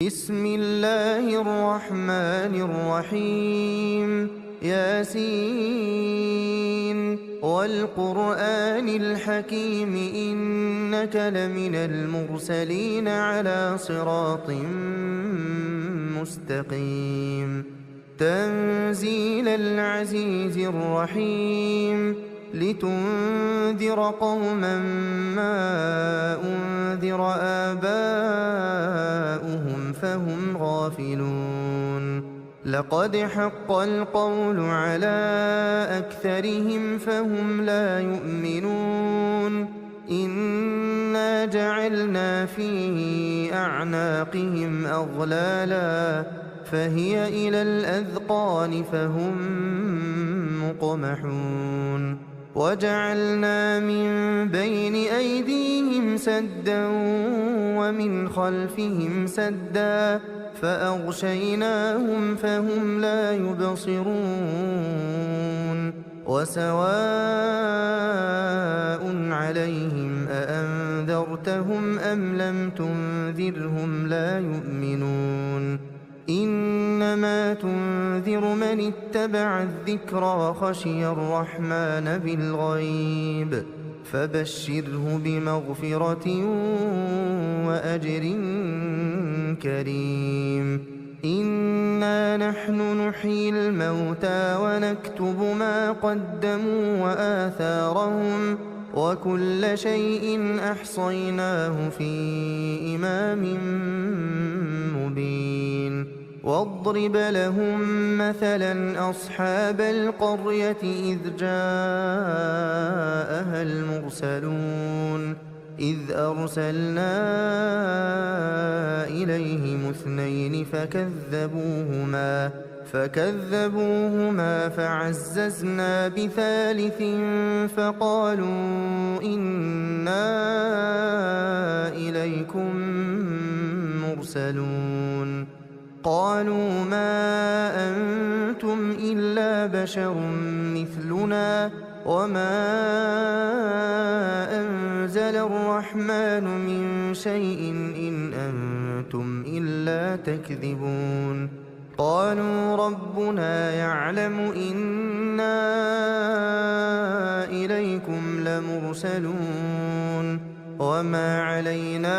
بسم الله الرحمن الرحيم ياسين والقرآن الحكيم إنك لمن المرسلين على صراط مستقيم تنزيل العزيز الرحيم لتنذر قوما ما أنذر آباؤهم فهم غافلون لقد حق القول على أكثرهم فهم لا يؤمنون إنا جعلنا في أعناقهم أغلالا فهي إلى الأذقان فهم مقمحون وجعلنا من بين أيديهم سدا ومن خلفهم سدا فأغشيناهم فهم لا يبصرون وسواء عليهم أأنذرتهم أم لم تنذرهم لا يؤمنون إنما تنذر من اتبع الذكر وخشي الرحمن بالغيب فبشره بمغفرة وأجر كريم إنا نحن نحيي الموتى ونكتب ما قدموا وآثارهم وكل شيء أحصيناه في إمام مبين واضرب لهم مثلا أصحاب القرية إذ جاءها المرسلون إذ أرسلنا إليهم اثنين فكذبوهما فعززنا بثالث فقالوا إنا إليكم مرسلون قالوا ما أنتم إلا بشر مثلنا وما أنزل الرحمن من شيء إن أنتم إلا تكذبون قالوا ربنا يعلم إنا إليكم لمرسلون وما علينا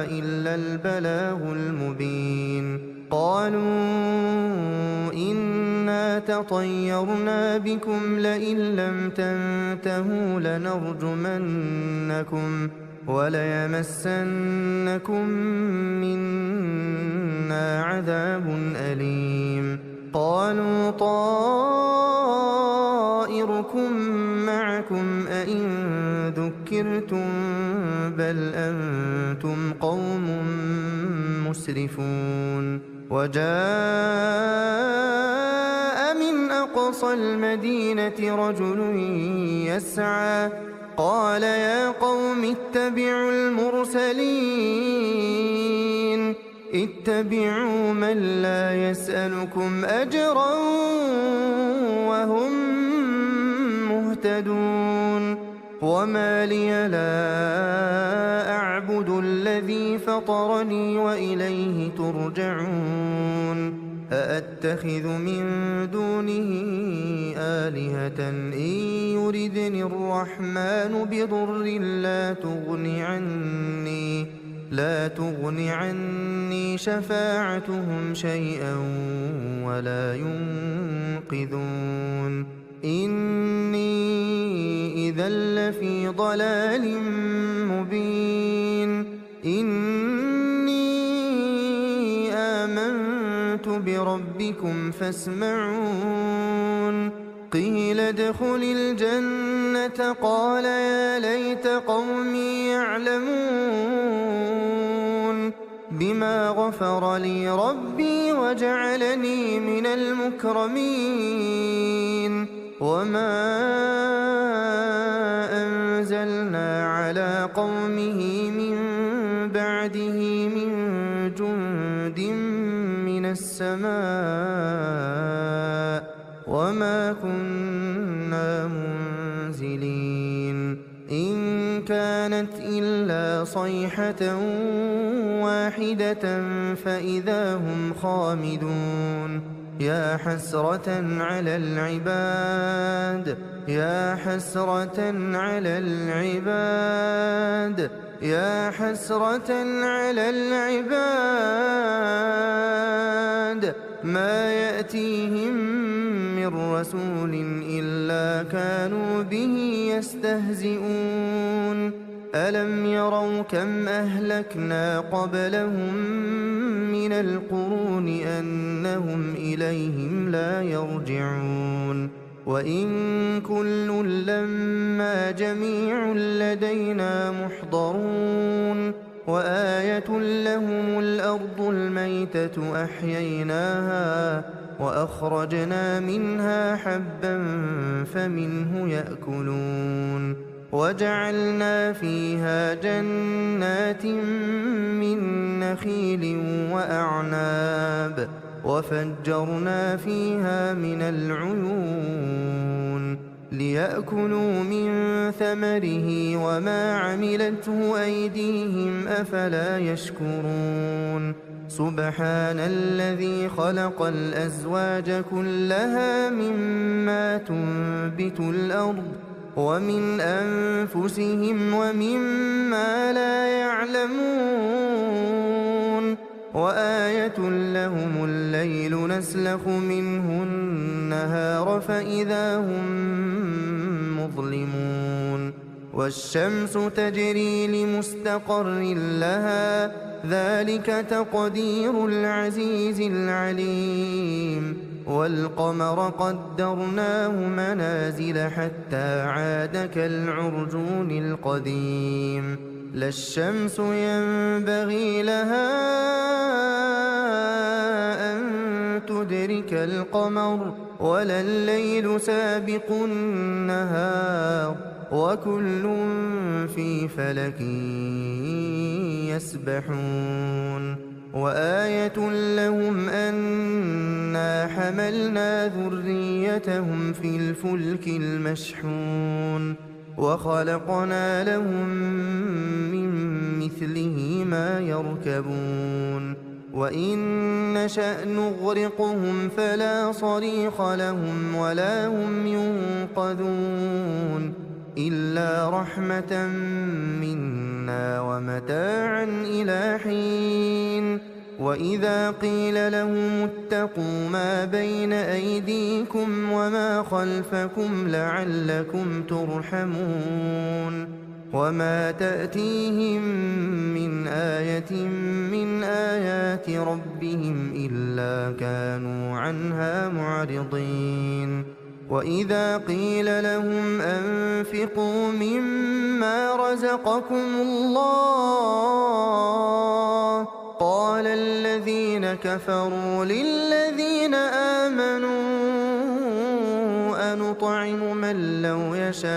إلا البلاغ المبين قالوا إنا تطيرنا بكم لئن لم تنتهوا لنرجمنكم وليمسنكم منا عذاب أليم قالوا طائركم معكم أئن ذكرتم بل أنتم قوم مسرفون وجاء من أقصى المدينة رجل يسعى قال يا قوم اتبعوا المرسلين اتبعوا من لا يسألكم أجرا وهم مهتدون وما لي لا أعبد الذي فطرني وإليه ترجعون أأتخذ من دونه آلهة إن يردني الرحمن بضر لا تغن عني شفاعتهم شيئا ولا ينقذون إني إذا لفي ضلال مبين إني آمنت بربكم فاسمعون قيل ادخل الجنة قال يا ليت قومي يعلمون بما غفر لي ربي وجعلني من المكرمين وما أنزلنا على قومه من بعده من جند من السماء وما كنا منزلين إن كانت إلا صيحة واحدة فإذا هم خامدون يا حسرة على العباد يا حسرة على العباد يا حسرة على العباد ما يأتيهم من رسول إلا كانوا به يستهزئون ألم يروا كم أهلكنا قبلهم من القرون أنهم إليهم لا يرجعون وإن كل لما جميع لدينا محضرون وآية لهم الأرض الميتة أحييناها وأخرجنا منها حبا فمنه يأكلون وجعلنا فيها جنات من نخيل وأعناب وفجرنا فيها من العيون ليأكلوا من ثمره وما عملته أيديهم أفلا يشكرون سبحان الذي خلق الأزواج كلها مما تنبت الأرض ومن أنفسهم ومما لا يعلمون وآية لهم الليل نسلخ منه النهار فإذا هم مظلمون والشمس تجري لمستقر لها ذلك تقدير العزيز العليم والقمر قدرناه منازل حتى عاد كالعرجون القديم لا الشمس ينبغي لها أن تدرك القمر ولا الليل سابق النهار وكل في فلك يسبحون وآية لهم أنا حملنا ذريتهم في الفلك المشحون وخلقنا لهم من مثله ما يركبون وإن نشأ نغرقهم فلا صريخ لهم ولا هم ينقذون إلا رحمة منا ومتاعا إلى حين وإذا قيل لهم اتقوا ما بين أيديكم وما خلفكم لعلكم ترحمون وما تأتيهم من آية من آيات ربهم إلا كانوا عنها معرضين وإذا قيل لهم أنفقوا مما رزقكم الله قال الذين كفروا للذين آمنوا أنطعم من لو يشاء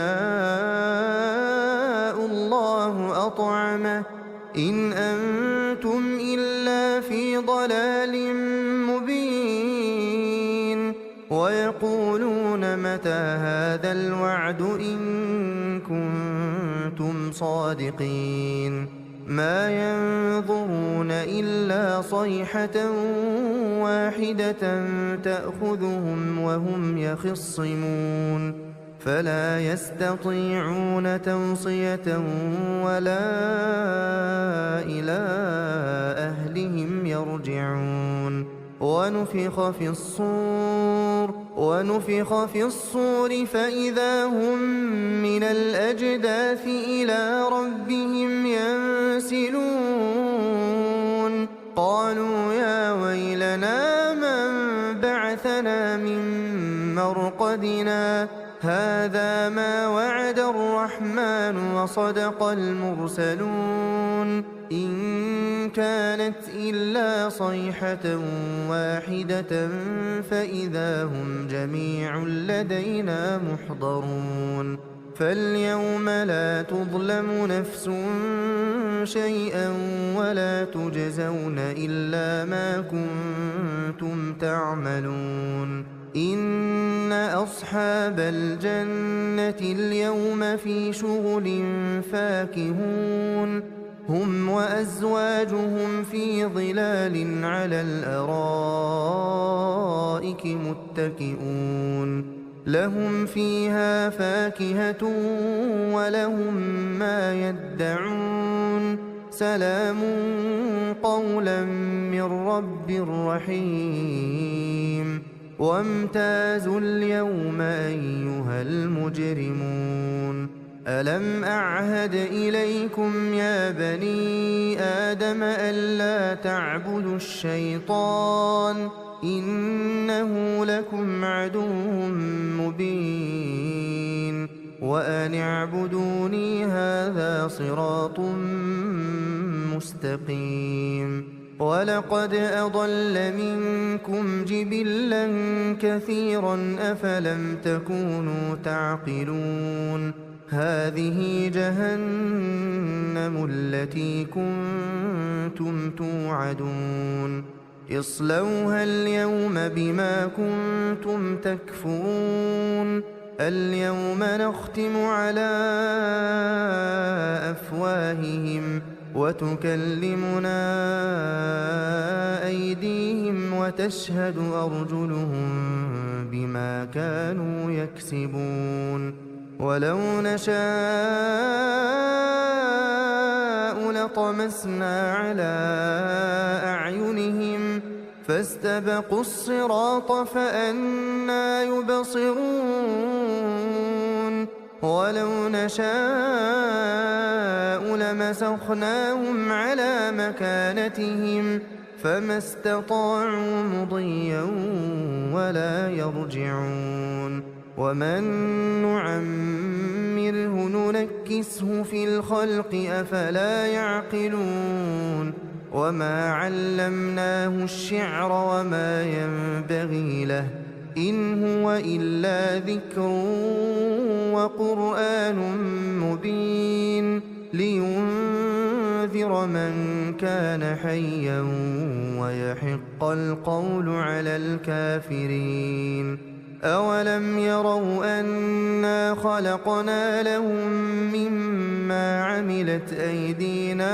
الله أطعمه إن أنتم إلا في ضلال مبين ويقولون متى هذا الوعد إن كنتم صادقين ما ينظرون إلا صيحة واحدة تأخذهم وهم يخصمون فلا يستطيعون توصية ولا إلى أهلهم يرجعون ونفخ في الصور فإذا هم من الأجداث إلى ربهم ينسلون قالوا يا ويلنا من بعثنا من مرقدنا هذا ما وعد الرحمن وصدق المرسلون إن كانت إلا صيحة واحدة فإذا هم جميع لدينا محضرون فاليوم لا تظلم نفس شيئا ولا تجزون إلا ما كنتم تعملون إن أصحاب الجنة اليوم في شغل فاكهون هم وأزواجهم في ظلال على الأرائك متكئون لهم فيها فاكهة ولهم ما يدعون سلام قولا من رب رحيم وامتازوا اليوم أيها المجرمون ألم أعهد إليكم يا بني آدم ألا تعبدوا الشيطان إنه لكم عدو مبين وأن اعبدوني هذا صراط مستقيم ولقد أضل منكم جبلا كثيرا أفلم تكونوا تعقلون هذه جهنم التي كنتم توعدون اصلوها اليوم بما كنتم تكفرون اليوم نختم على أفواههم وتكلمنا أيديهم وتشهد أرجلهم بما كانوا يكسبون ولو نشاء لطمسنا على أعينهم فاستبقوا الصراط فأنى يبصرون ولو نشاء لمسخناهم على مكانتهم فما استطاعوا مضيا ولا يرجعون ومن نعمره ننكسه في الخلق أفلا يعقلون وما علمناه الشعر وما ينبغي له إن هو إلا ذكر وقرآن مبين لينذر من كان حيا ويحق القول على الكافرين أولم يروا أنا خلقنا لهم مما عملت أيدينا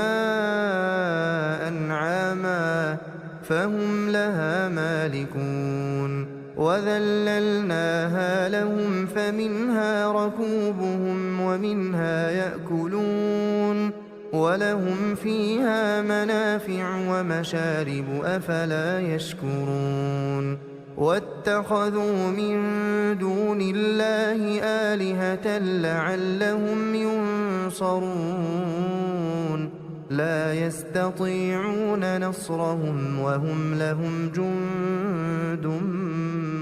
أنعاما فهم لها مالكون وذللناها لهم فمنها ركوبهم ومنها يأكلون ولهم فيها منافع ومشارب أفلا يشكرون واتخذوا من دون الله آلهة لعلهم ينصرون لا يستطيعون نصرهم وهم لهم جند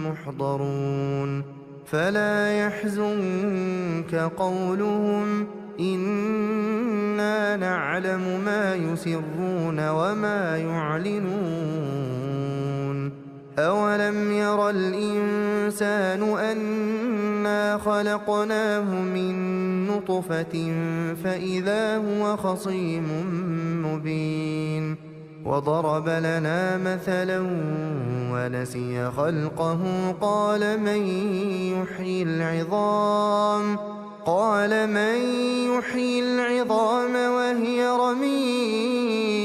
محضرون فلا يحزنك قولهم إنا نعلم ما يسرون وما يعلنون أولم ير الإنسان أنا خلقناه من نطفة فإذا هو خصيم مبين وضرب لنا مثلا ونسي خلقه قال من يحيي العظام وهي رميم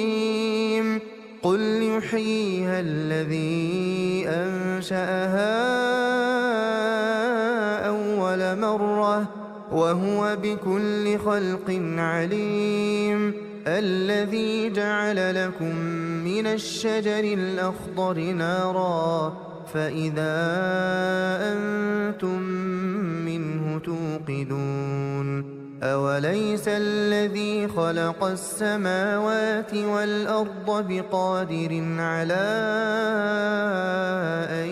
قل يحييها الذي أنشأها أول مرة وهو بكل خلق عليم الذي جعل لكم من الشجر الأخضر نارا فإذا أنتم منه توقدون أوليس الذي خلق السماوات والأرض بقادر على أن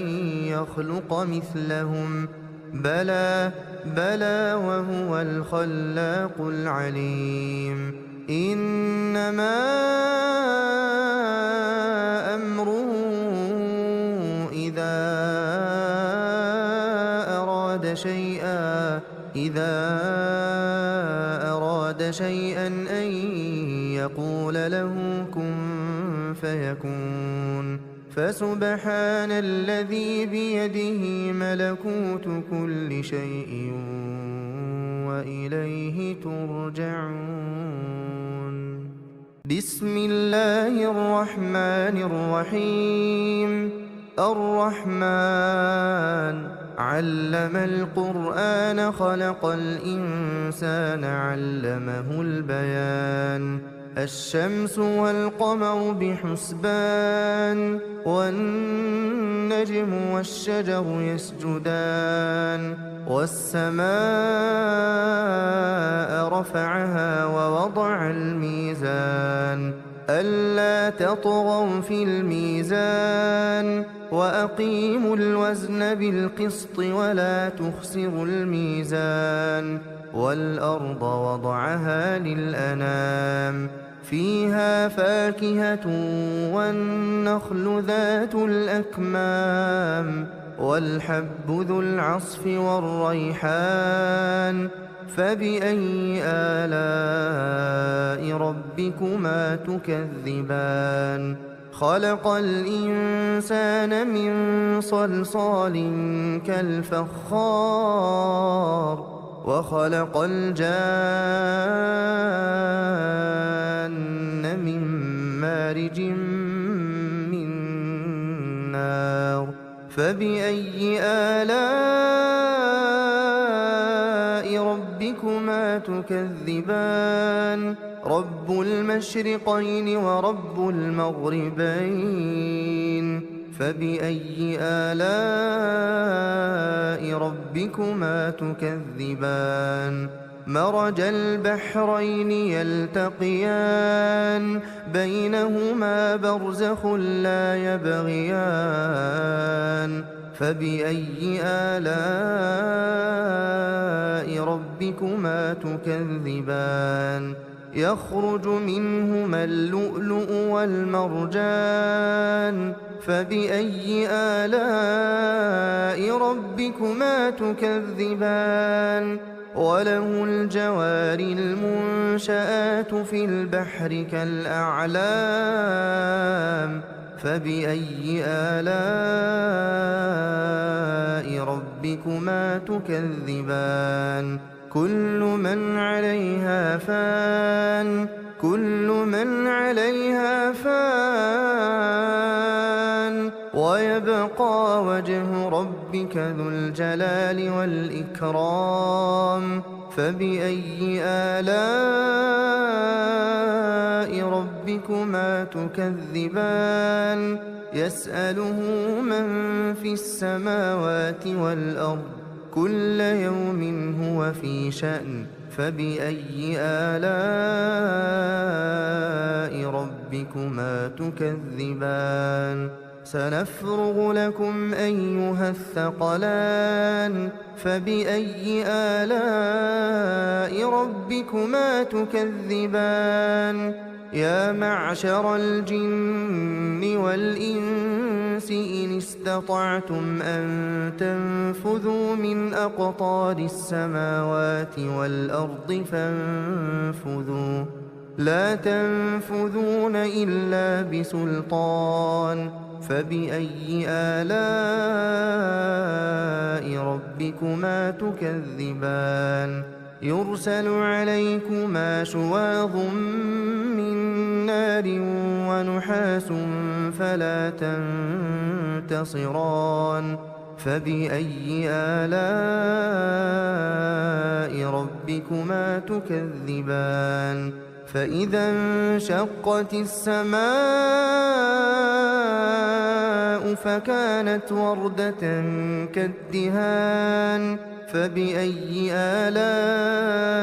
يخلق مثلهم بلى وهو الخلاق العليم إنما أمره إذا أراد شيئا أن يقول له كن فيكون فسبحان الذي بيده ملكوت كل شيء وإليه ترجعون بسم الله الرحمن الرحيم الرحمن علم القرآن خلق الإنسان علمه البيان الشمس والقمر بحسبان والنجم والشجر يسجدان والسماء رفعها ووضع الميزان ألا تطغوا في الميزان وأقيموا الوزن بالقسط ولا تخسروا الميزان والأرض وضعها للأنام فيها فاكهة والنخل ذات الأكمام والحب ذو العصف والريحان فبأي آلاء ربكما تكذبان خلق الإنسان من صلصال كالفخار وخلق الجان من مارج من نار فبأي آلاء ربكما تكذبان رب المشرقين ورب المغربين فبأي آلاء ربكما تكذبان مرج البحرين يلتقيان بينهما برزخ لا يبغيان فبأي آلاء ربكما تكذبان يخرج منهما اللؤلؤ والمرجان فبأي آلاء ربكما تكذبان وله الجوار المنشآت في البحر كالأعلام فبأي آلاء ربكما تكذبان كل من عليها فان ويبقى وجه ربك ذو الجلال والإكرام فبأي آلاء ربكما تكذبان يسأله من في السماوات والأرض كل يوم هو في شأن فبأي آلاء ربكما تكذبان سنفرغ لكم أيها الثقلان فبأي آلاء ربكما تكذبان يا معشر الجن والإنس إن استطعتم أن تنفذوا من أقطار السماوات والأرض فانفذوا لا تنفذون إلا بسلطان فبأي آلاء ربكما تكذبان يرسل عليكما شواظ من نار ونحاس فلا تنتصران فبأي آلاء ربكما تكذبان فإذا انشقت السماء فكانت وردة كالدهان فبأي آلاء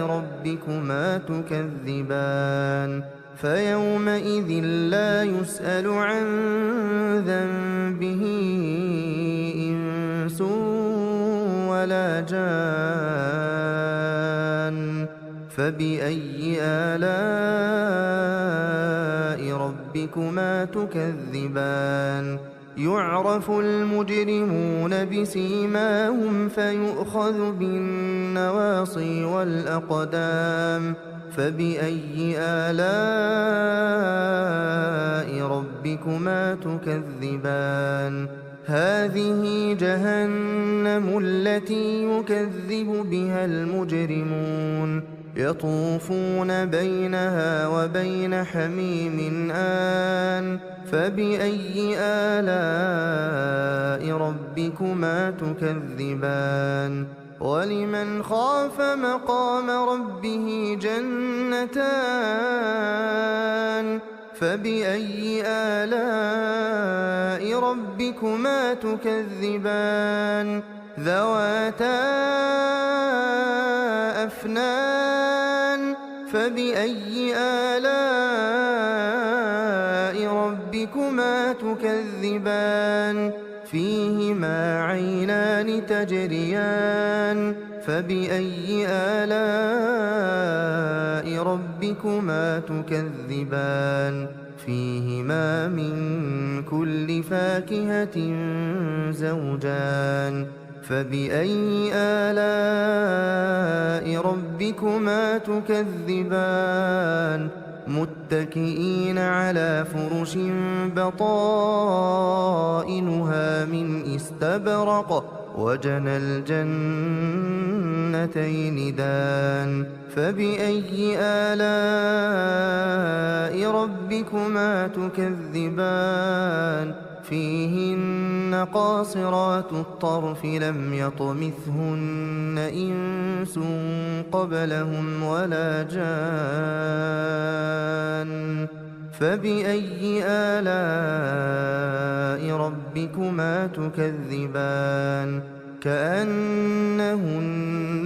ربكما تكذبان فيومئذ لا يسأل عن ذنبه إنس ولا جان فبأي آلاء ربكما تكذبان يعرف المجرمون بسيماهم فيؤخذ بالنواصي والأقدام فبأي آلاء ربكما تكذبان هذه جهنم التي يكذب بها المجرمون يطوفون بينها وبين حميم آن فبأي آلاء ربكما تكذبان ولمن خاف مقام ربه جنتان فبأي آلاء ربكما تكذبان ذواتا أفنان فبأي آلاء ربكما تكذبان فيهما عينان تجريان فبأي آلاء ربكما تكذبان فيهما من كل فاكهة زوجان فبأي آلاء ربكما تكذبان متكئين على فرش بطائنها من استبرق وجنى الجنتين دان فبأي آلاء ربكما تكذبان فيهن قاصرات الطرف لم يطمثهن إنس قبلهم ولا جان فبأي آلاء ربكما تكذبان كأنهن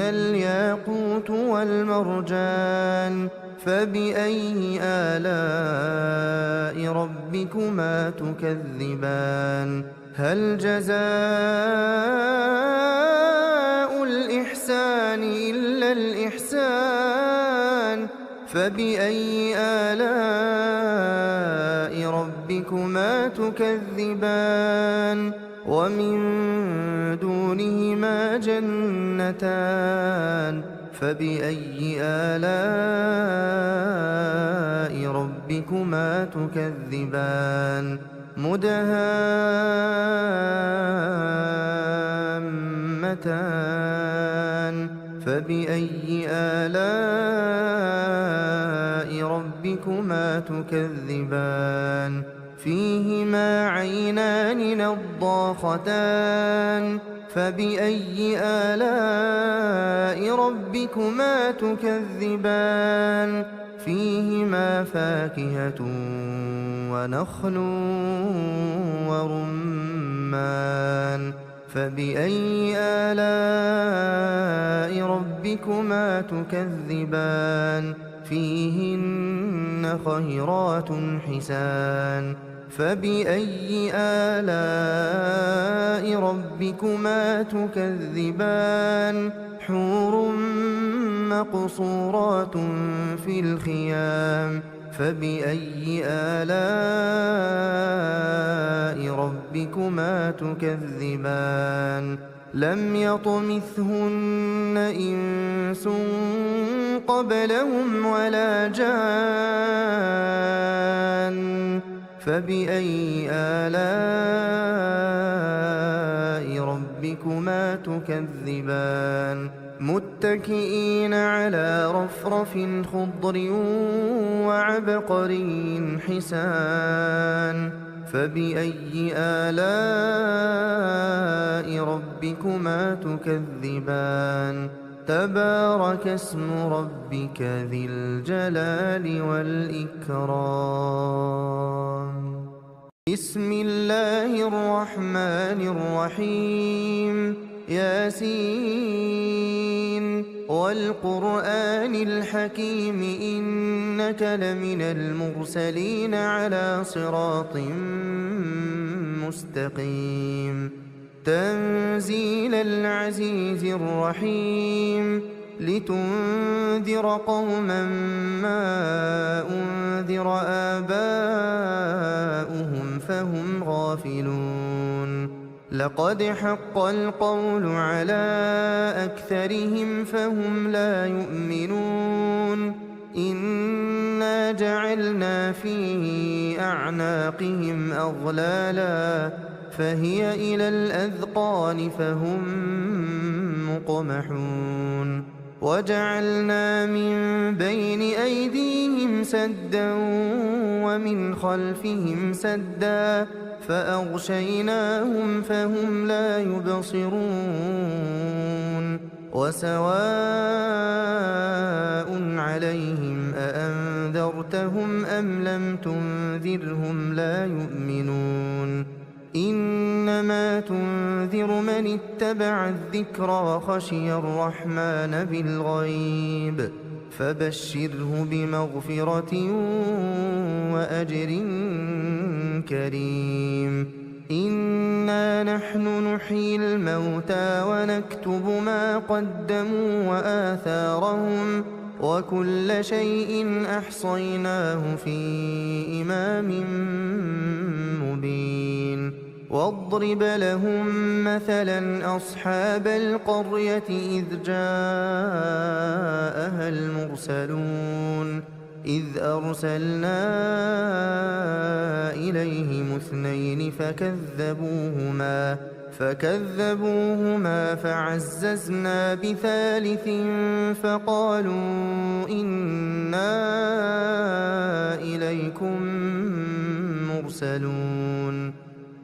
الياقوت والمرجان فبأي آلاء ربكما تكذبان هل جزاء الإحسان إلا الإحسان فبأي آلاء ربكما تكذبان ومن دونهما جنتان فبأي آلاء ربكما تكذبان مدهامتان فبأي آلاء ربكما تكذبان فيهما عينان نضاختان فبأي آلاء ربكما تكذبان فيهما فاكهة ونخل ورمان فبأي آلاء ربكما تكذبان فيهن خيرات حسان فبأي آلاء ربكما تكذبان حور مقصورات في الخيام فبأي آلاء ربكما تكذبان لم يطمثهن إنس قبلهم ولا جان فبأي آلاء ربكما تكذبان متكئين على رفرف خضر وعبقري حسان فبأي آلاء ربكما تكذبان تبارك اسم ربك ذي الجلال والإكرام بسم الله الرحمن الرحيم ياسين والقرآن الحكيم إنك لمن المرسلين على صراط مستقيم تنزيل العزيز الرحيم لتنذر قوما ما أنذر آباؤهم فهم غافلون لقد حق القول على أكثرهم فهم لا يؤمنون إنا جعلنا في أعناقهم أغلالا فهي إلى الأذقان فهم مقمحون وجعلنا من بين أيديهم سدا ومن خلفهم سدا فأغشيناهم فهم لا يبصرون وسواء عليهم أأنذرتهم أم لم تنذرهم لا يؤمنون إنما تنذر من اتبع الذكر وخشي الرحمن بالغيب فبشره بمغفرة وأجر كريم إنا نحن نحيي الموتى ونكتب ما قدموا وآثارهم وكل شيء أحصيناه في إمام مبين واضرب لهم مثلا أصحاب القرية إذ جاءها المرسلون إذ أرسلنا إليهم اثنين فكذبوهما فعززنا بثالث فقالوا إنا إليكم مرسلون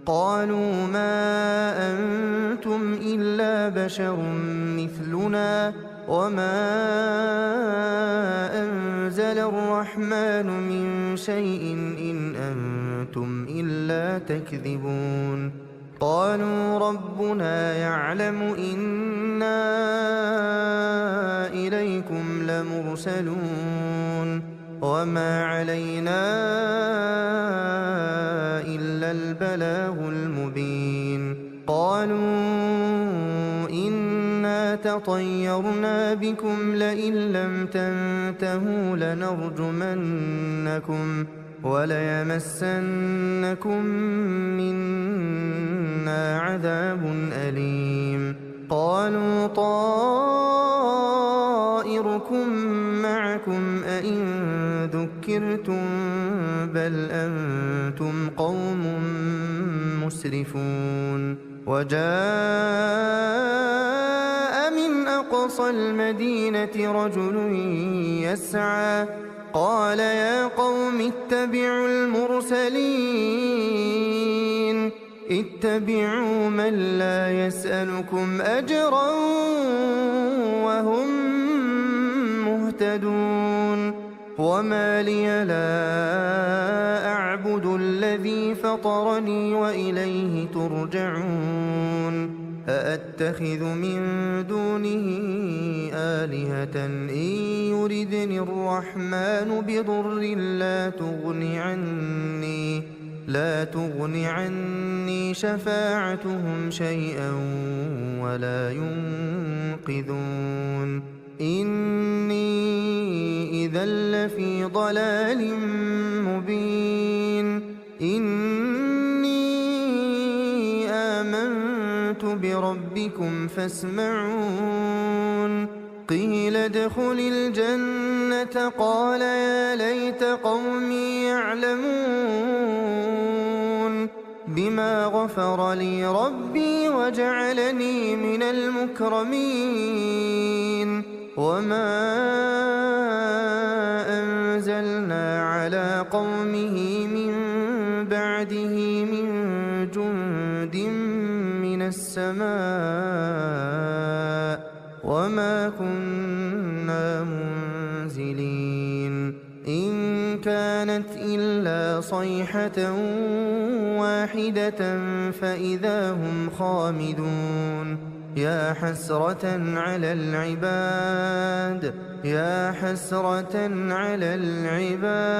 قالوا ما أنتم إلا بشر مثلنا وما أنزل الرحمن من شيء إن أنتم إلا تكذبون قالوا ربنا يعلم إنا إليكم لمرسلون وما علينا إلا البلاغ المبين قالوا إنا تطيرنا بكم لئن لم تنتهوا لنرجمنكم وليمسنكم منا عذاب أليم قالوا طائركم معكم أئن ذكرتم بل أنتم قوم مسرفون وجاء من أقصى المدينة رجل يسعى قال يا قوم اتبعوا المرسلين اتبعوا من لا يسألكم أجرا وهم مهتدون وما لي لا أعبد الذي فطرني وإليه ترجعون أأتخذ من دونه آلهة إن يردني الرحمن بضر لا تغن عني شفاعتهم شيئا ولا ينقذون إني إذا لفي ضلال مبين إني آمنت بربكم فاسمعون قيل ادخل الجنة قال يا ليت قومي يعلمون بما غفر لي ربي وجعلني من المكرمين وما أنزلنا على قومه من بعده من جند من السماء وما كنا منزلين إن كانت إلا صيحة واحدة فإذا هم خامدون يا حسرة على العباد يا حسرة على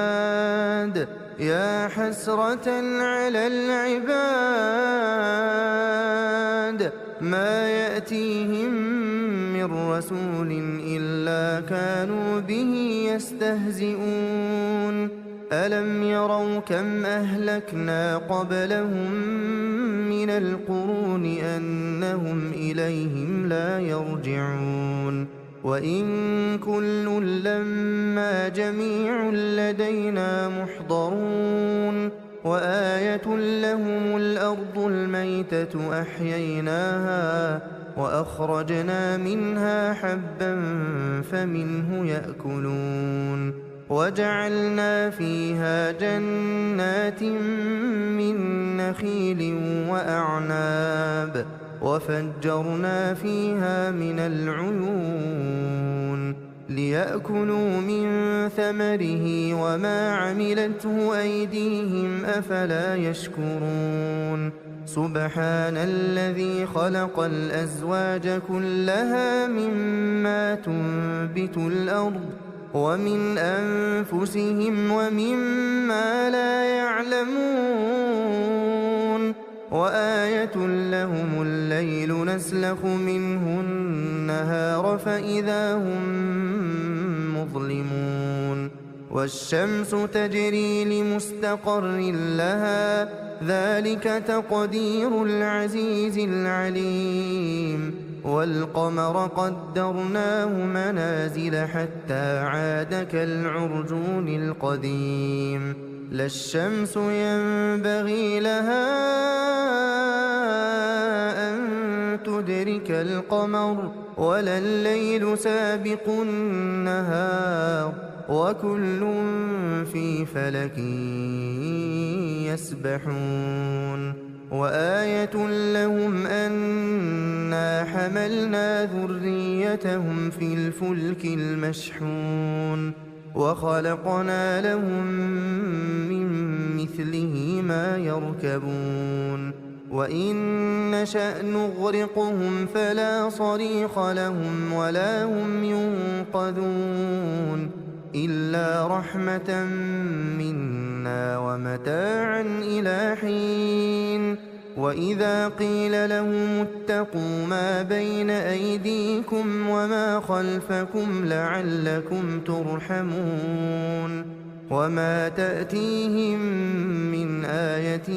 العباد يا حسرة على العباد ما يأتيهم من رسول إلا كانوا به يستهزئون ألم يروا كم أهلكنا قبلهم من القرون أنهم إليهم لا يرجعون وإن كل لما جميع لدينا محضرون وآية لهم الأرض الميتة أحييناها وأخرجنا منها حبا فمنه يأكلون وجعلنا فيها جنات من نخيل وأعناب وفجرنا فيها من العيون ليأكلوا من ثمره وما عملته أيديهم أفلا يشكرون سبحان الذي خلق الأزواج كلها مما تنبت الأرض ومن أنفسهم ومما لا يعلمون وآية لهم الليل نسلخ منه النهار فإذا هم مظلمون والشمس تجري لمستقر لها ذلك تقدير العزيز العليم والقمر قدرناه منازل حتى عاد كالعرجون القديم لا الشمس ينبغي لها أن تدرك القمر ولا الليل سابق النهار وكل في فلك يسبحون وآية لهم أنا حملنا ذريتهم في الفلك المشحون وخلقنا لهم من مثله ما يركبون وإن نشأ نغرقهم فلا صريخ لهم ولا هم ينقذون إلا رحمة منا ومتاعا إلى حين وإذا قيل لهم اتقوا ما بين أيديكم وما خلفكم لعلكم ترحمون وما تأتيهم من آية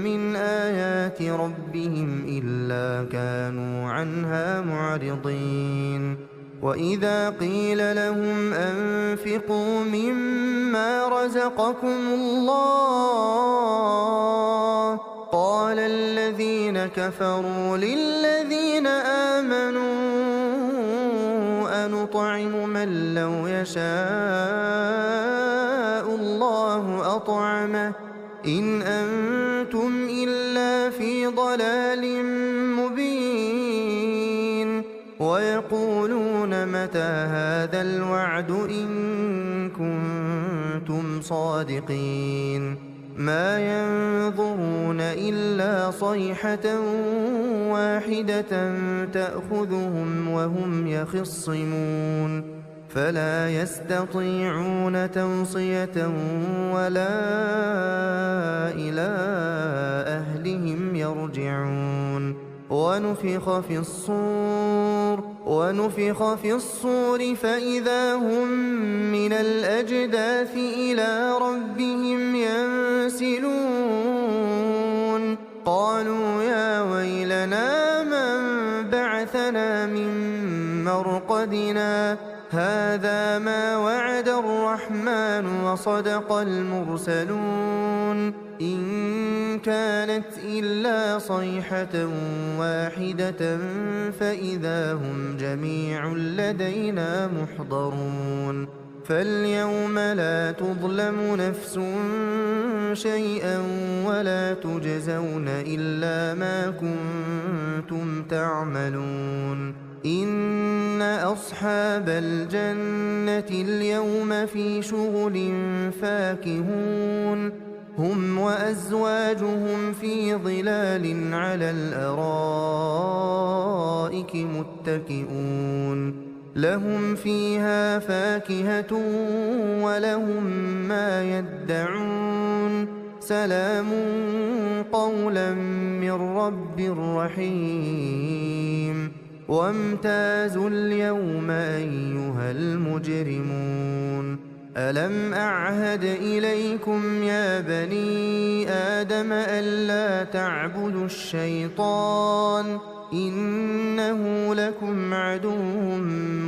من آيات ربهم إلا كانوا عنها معرضين وإذا قيل لهم أنفقوا مما رزقكم الله قال الذين كفروا للذين آمنوا أنطعم من لو يشاء الله أطعمه إن أنتم إلا في ضلال مبين ويقولون متى هذا الوعد إن كنتم صادقين ما ينظرون إلا صيحة واحدة تأخذهم وهم يخصمون فلا يستطيعون توصية ولا إلى أهلهم يرجعون ونفخ في الصور فإذا هم من الأجداث إلى ربهم ينسلون قالوا يا ويلنا من بعثنا من مرقدنا هذا ما وعد الرحمن وصدق المرسلون إن كانت إلا صيحة واحدة فإذا هم جميع لدينا محضرون فاليوم لا تظلم نفس شيئا ولا تجزون إلا ما كنتم تعملون إن أصحاب الجنة اليوم في شغل فاكهون هم وأزواجهم في ظلال على الأرائك متكئون لهم فيها فاكهة ولهم ما يدعون سلام قولا من رب رحيم وامتازوا اليوم أيها المجرمون ألم أعهد إليكم يا بني آدم ألا تعبدوا الشيطان إنه لكم عدو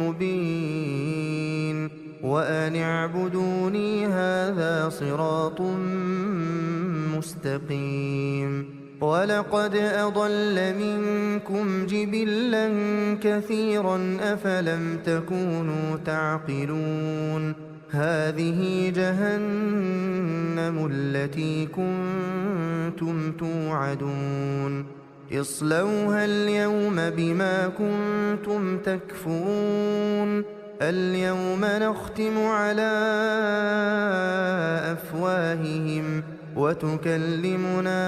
مبين وأن اعبدوني هذا صراط مستقيم ولقد أضل منكم جبلا كثيرا أفلم تكونوا تعقلون هذه جهنم التي كنتم توعدون اصلوها اليوم بما كنتم تكفرون اليوم نختم على أفواههم وتكلمنا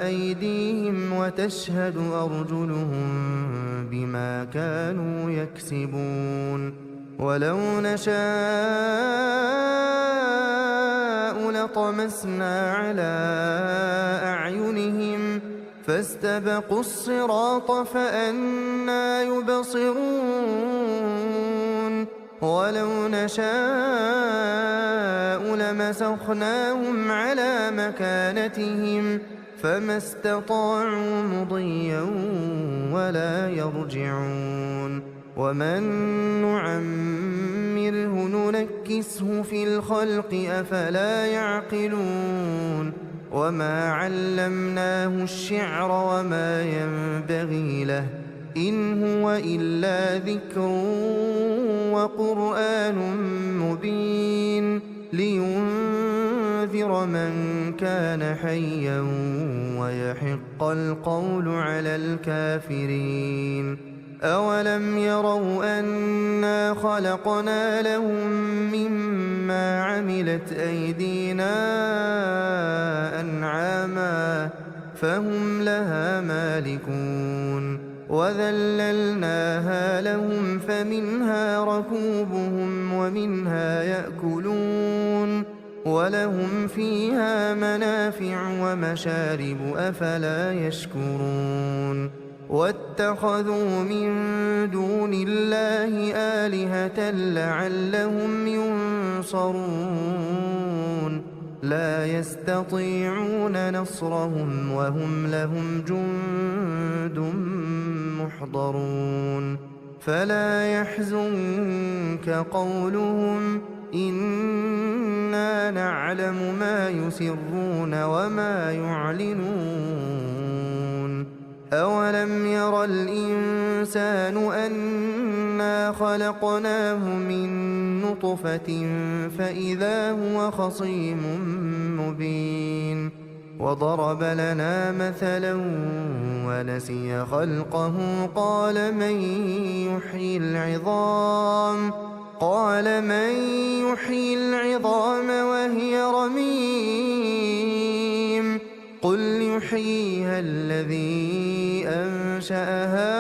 أيديهم وتشهد أرجلهم بما كانوا يكسبون ولو نشاء لطمسنا على أعينهم فاستبقوا الصراط فأنى يبصرون ولو نشاء لمسخناهم على مكانتهم فما استطاعوا مضيا ولا يرجعون ومن نعمره ننكسه في الخلق أفلا يعقلون وما علمناه الشعر وما ينبغي له إن هو إلا ذكر وقرآن مبين لينذر من كان حيا ويحق القول على الكافرين أولم يروا أنا خلقنا لهم مما عملت أيدينا أنعاما فهم لها مالكون وذللناها لهم فمنها ركوبهم ومنها يأكلون ولهم فيها منافع ومشارب أفلا يشكرون واتخذوا من دون الله آلهة لعلهم ينصرون لا يستطيعون نصرهم وهم لهم جند محضرون فلا يحزنك قولهم إنا نعلم ما يسرون وما يعلنون أولم ير الإنسان أنا خلقناه من نطفة فإذا هو خصيم مبين وضرب لنا مثلا ونسي خلقه قال من يحيي العظام وهي رميم قل يحييها الذي أنشأها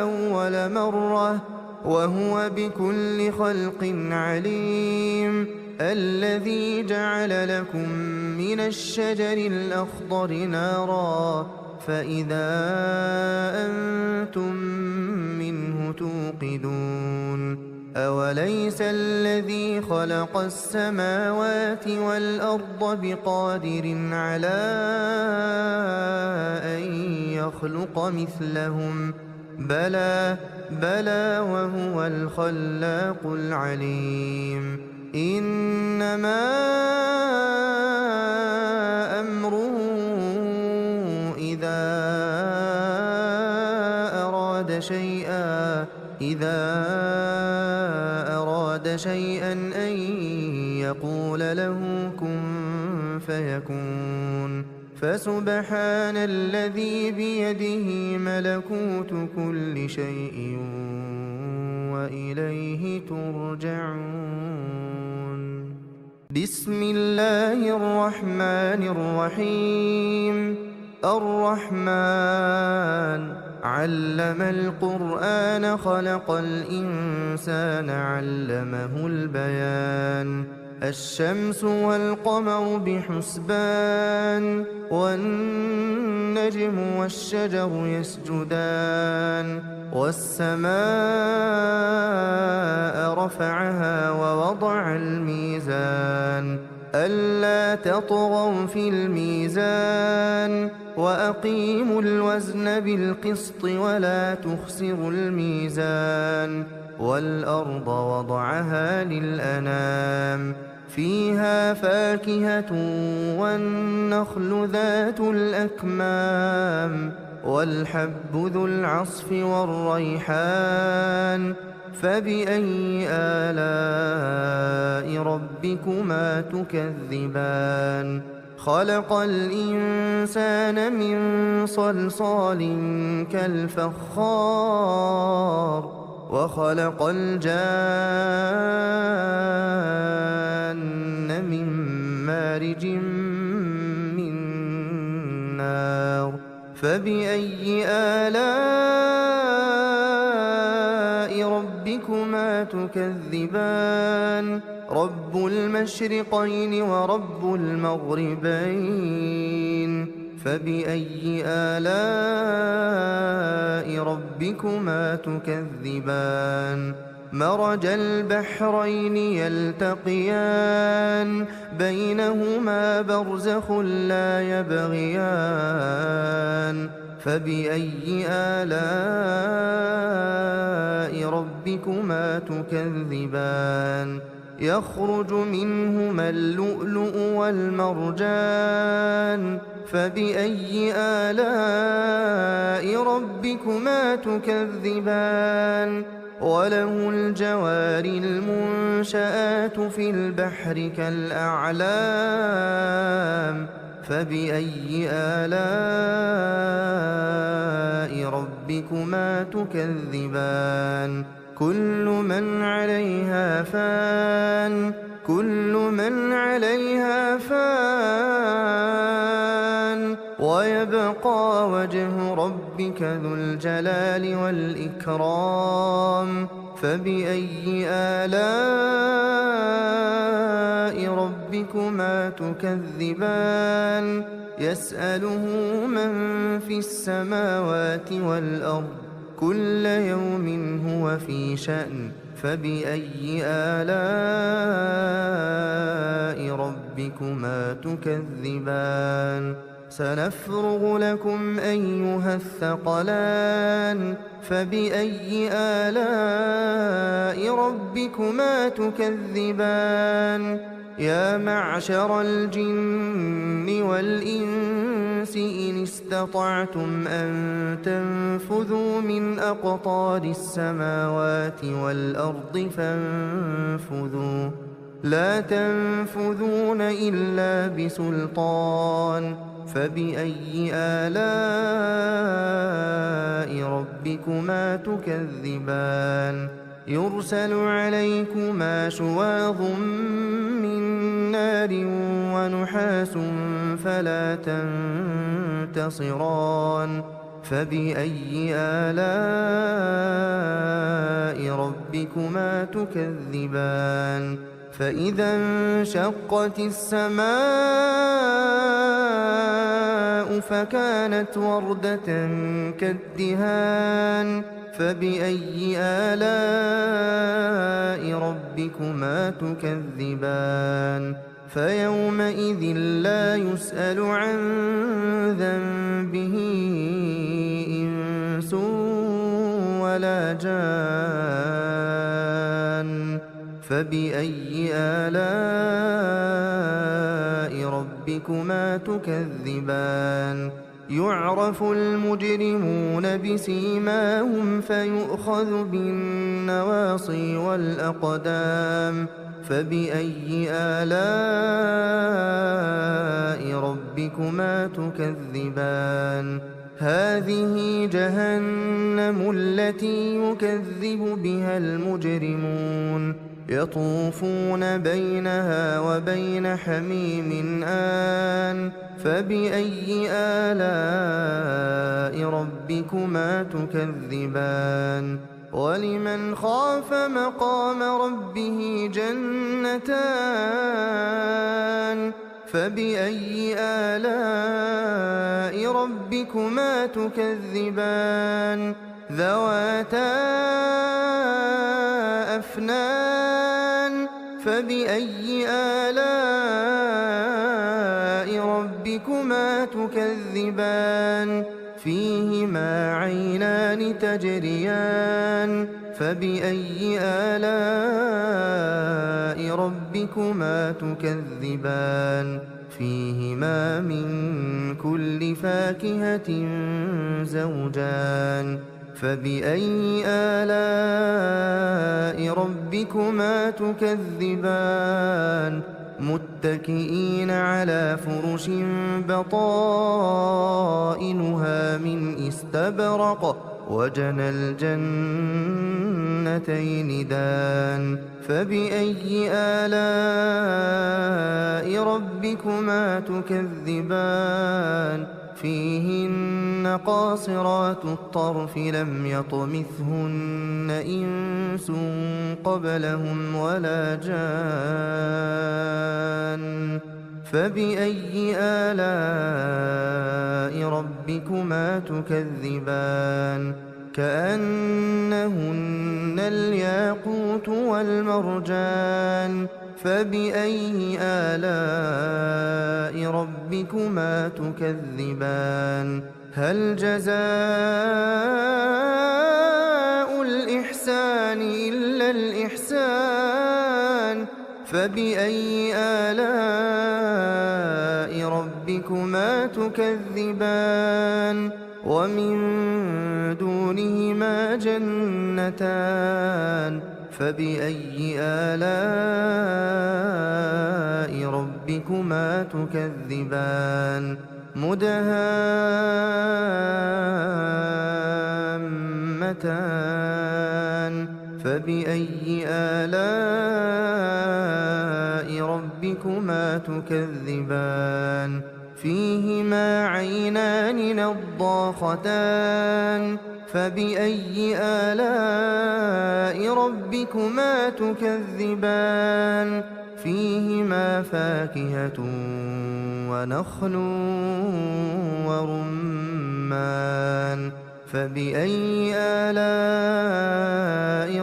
أول مرة وهو بكل خلق عليم الذي جعل لكم من الشجر الأخضر نارا فإذا أنتم منه توقدون أوليس الذي خلق السماوات والأرض بقادر على أن يخلق مثلهم بلى وهو الخلاق العليم إنما أمره إذا أراد شيئا أن يقول له كن فيكون فسبحان الذي بيده ملكوت كل شيء وإليه ترجعون بسم الله الرحمن الرحيم الرحمن علم القرآن خلق الإنسان علمه البيان الشمس والقمر بحسبان والنجم والشجر يسجدان والسماء رفعها ووضع الميزان ألا تطغوا في الميزان وأقيموا الوزن بالقسط ولا تخسروا الميزان والأرض وضعها للأنام فيها فاكهة والنخل ذات الأكمام والحب ذو العصف والريحان فبأي آلاء ربكما تكذبان خلق الإنسان من صلصال كالفخار وخلق الجان من مارج من نار فبأي آلاء ربكما تكذبان رب المشرقين ورب المغربين فبأي آلاء ربكما تكذبان مرج البحرين يلتقيان بينهما برزخ لا يبغيان فبأي آلاء ربكما تكذبان يخرج منهما اللؤلؤ والمرجان فبأي آلاء ربكما تكذبان وله الجوار المنشآت في البحر كالأعلام فبأي آلاء ربكما تكذبان كل من عليها فان ويبقى وجه ربك ذو الجلال والإكرام فبأي آلاء ربكما تكذبان يسأله من في السماوات والأرض كل يوم هو في شأن فبأي آلاء ربكما تكذبان سنفرغ لكم أيها الثقلان فبأي آلاء ربكما تكذبان يا معشر الجن والإنس إن استطعتم أن تنفذوا من أقطار السماوات والأرض فانفذوا لا تنفذون إلا بسلطان فبأي آلاء ربكما تكذبان يرسل عليكما شواظ من نار ونحاس فلا تنتصران فبأي آلاء ربكما تكذبان فإذا انشقت السماء فكانت وردة كالدهان فبأي آلاء ربكما تكذبان فيومئذ لا يسأل عن ذنبه إنس ولا جان فبأي آلاء ربكما تكذبان يعرف المجرمون بسيماهم فيؤخذ بالنواصي والأقدام فبأي آلاء ربكما تكذبان هذه جهنم التي يكذب بها المجرمون يطوفون بينها وبين حميم آن فبأي آلاء ربكما تكذبان ولمن خاف مقام ربه جنتان فبأي آلاء ربكما تكذبان ذواتا أفنان فبأي آلاء ربكما تكذبان فيهما عينان تجريان فبأي آلاء ربكما تكذبان فيهما من كل فاكهة زوجان فبأي آلاء ربكما تكذبان متكئين على فرش بطائنها من استبرق وجنى الجنتين دان فبأي آلاء ربكما تكذبان فيهن قاصرات الطرف لم يطمثهن إنس قبلهم ولا جان فبأي آلاء ربكما تكذبان كأنهن الياقوت والمرجان فبأي آلاء ربكما تكذبان هل جزاء الإحسان إلا الإحسان فبأي آلاء ربكما تكذبان ومن دونهما جنتان فبأي آلاء ربكما تكذبان مدهامتان فبأي آلاء ربكما تكذبان فيهما عينان نضاختان فبأي آلاء ربكما تكذبان فيهما فاكهة ونخل ورمان فبأي آلاء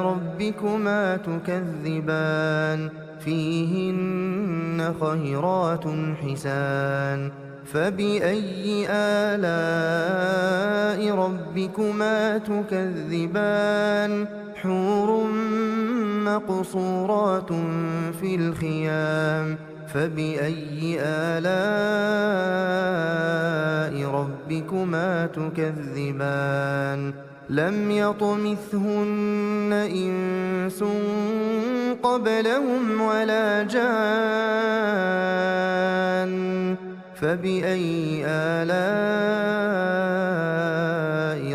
ربكما تكذبان فيهن خيرات حسان فبأي آلاء ربكما تكذبان حور مقصورات في الخيام فبأي آلاء ربكما تكذبان لم يطمثهن إنس قبلهم ولا جان فبأي آلاء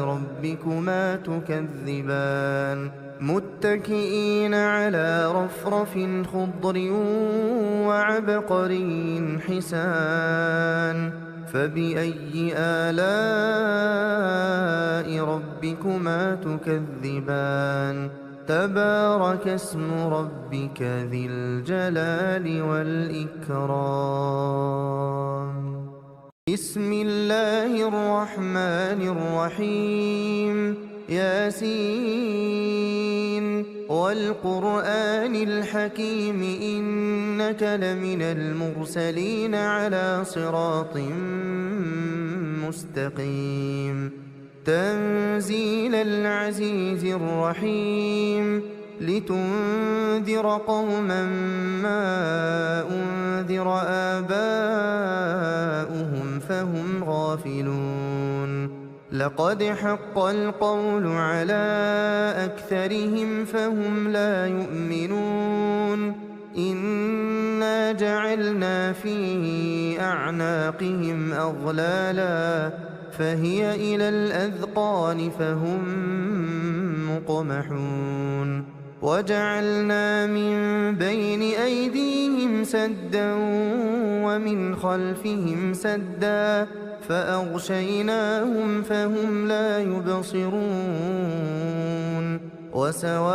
ربكما تكذبان متكئين على رفرف خضر وعبقري حسان فبأي آلاء ربكما تكذبان تبارك اسم ربك ذي الجلال والإكرام بسم الله الرحمن الرحيم ياسين والقرآن الحكيم إنك لمن المرسلين على صراط مستقيم تنزيل العزيز الرحيم لتنذر قوما ما أنذر آباؤهم فهم غافلون لقد حق القول على أكثرهم فهم لا يؤمنون إنا جعلنا في أعناقهم أغلالا فهي إلى الأذقان فهم مقمحون وجعلنا من بين أيديهم سدا ومن خلفهم سدا فأغشيناهم فهم لا يبصرون وسواء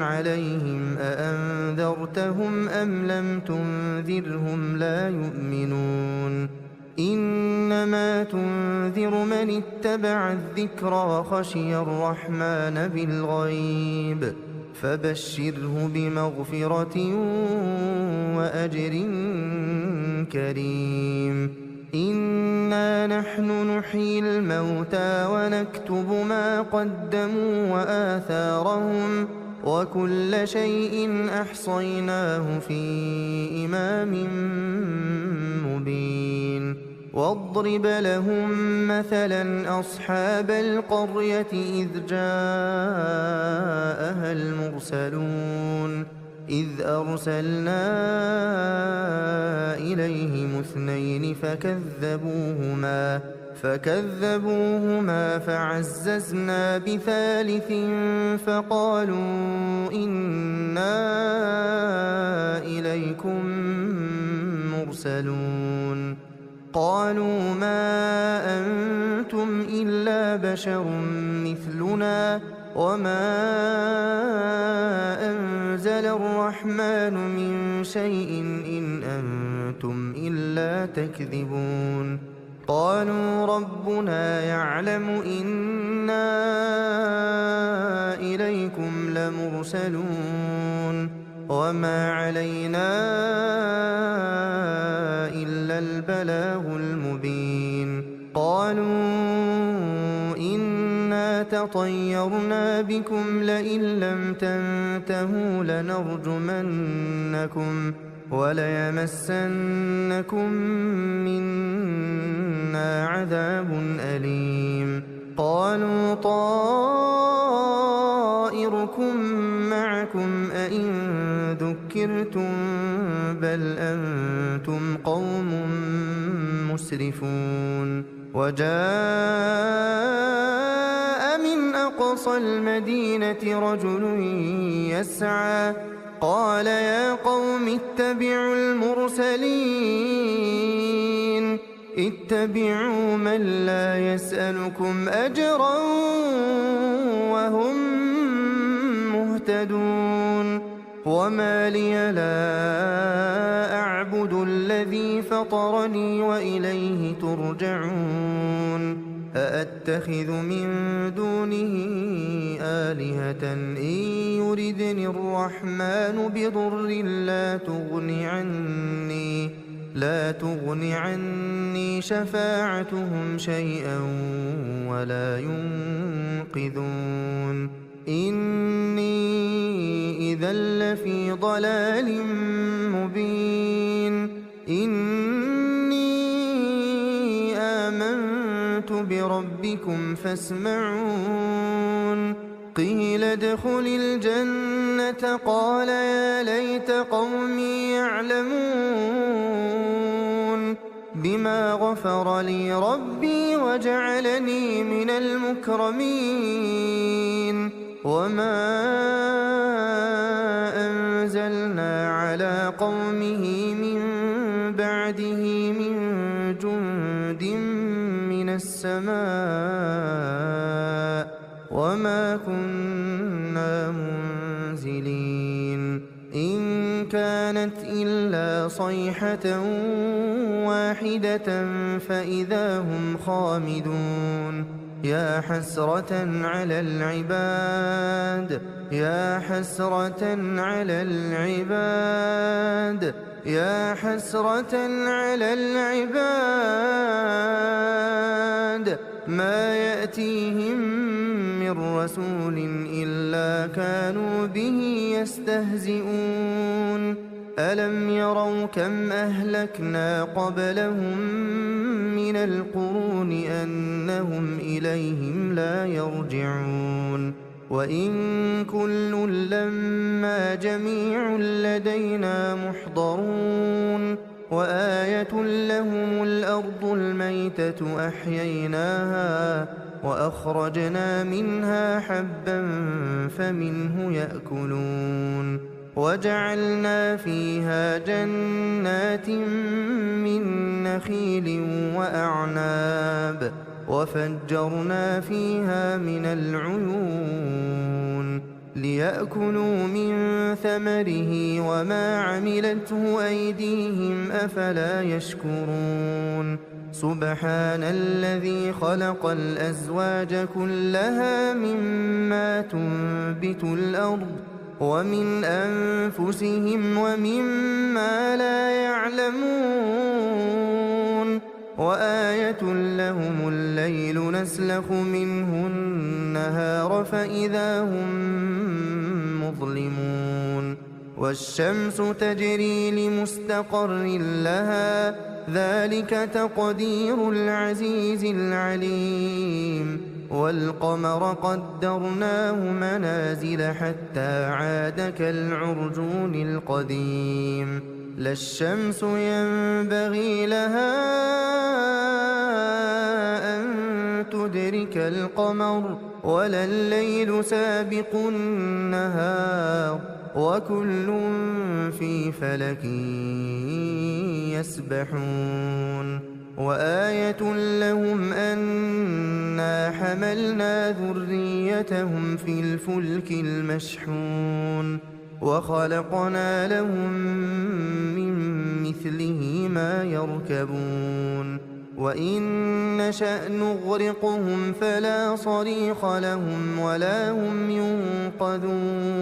عليهم أأنذرتهم أم لم تنذرهم لا يؤمنون إنما تنذر من اتبع الذكر وخشي الرحمن بالغيب فبشره بمغفرة وأجر كريم إن إنا نحن نحيي الموتى ونكتب ما قدموا وآثارهم وكل شيء أحصيناه في إمام مبين واضرب لهم مثلا أصحاب القرية إذ جاءها المرسلون إذ أرسلنا إليهم اثنين فكذبوهما فعززنا بثالث فقالوا إنا إليكم مرسلون قالوا ما أنتم إلا بشر مثلنا وما أنزل الرحمن من شيء إن أنتم إلا تكذبون قالوا ربنا يعلم إنا إليكم لمرسلون وما علينا إلا البلاغ المبين قالوا إنا تطيرنا بكم لئن لم تنتهوا لنرجمنكم وليمسنكم منا عذاب أليم قالوا طائركم معكم أئن ذكرتم بل أنتم قوم مسرفون وجاء من أقصى المدينة رجل يسعى قال يا قوم اتبعوا المرسلين اتبعوا من لا يسألكم أجرا وهم مهتدون وما لي لا أعبد الذي فطرني وإليه ترجعون أأتخذ من دونه آلهة إن يردني الرحمن بضر لا تغن عني شفاعتهم شيئا ولا ينقذون إني إذا لفي ضلال مبين إني آمنت بربكم فاسمعون قيل ادخل الجنة قال يا ليت قومي يعلمون بما غفر لي ربي وجعلني من المكرمين وما أنزلنا على قومه من بعده من جند من السماء وما كنا منزلين إن كانت إلا صيحة واحدة فإذا هم خامدون يا حسرة على العباد يا حسرة على العباد يا حسرة على العباد ما يأتيهم من رسول إلا كانوا به يستهزئون ألم يروا كم أهلكنا قبلهم من القرون أنهم إليهم لا يرجعون وإن كل لما جميع لدينا محضرون وآية لهم الأرض الميتة أحييناها وأخرجنا منها حبا فمنه يأكلون وجعلنا فيها جنات من نخيل وأعناب وفجرنا فيها من العيون ليأكلوا من ثمره وما عملته أيديهم أفلا يشكرون سبحان الذي خلق الأزواج كلها مما تنبت الأرض ومن أنفسهم ومما لا يعلمون وآية لهم الليل نسلخ منه النهار فإذا هم مظلمون والشمس تجري لمستقر لها ذلك تقدير العزيز العليم والقمر قدرناه منازل حتى عاد كالعرجون القديم لا الشمس ينبغي لها أن تدرك القمر ولا الليل سابق النهار وكل في فلك يسبحون وآية لهم أنا حملنا ذريتهم في الفلك المشحون وخلقنا لهم من مثله ما يركبون وإن نشأ نغرقهم فلا صريخ لهم ولا هم ينقذون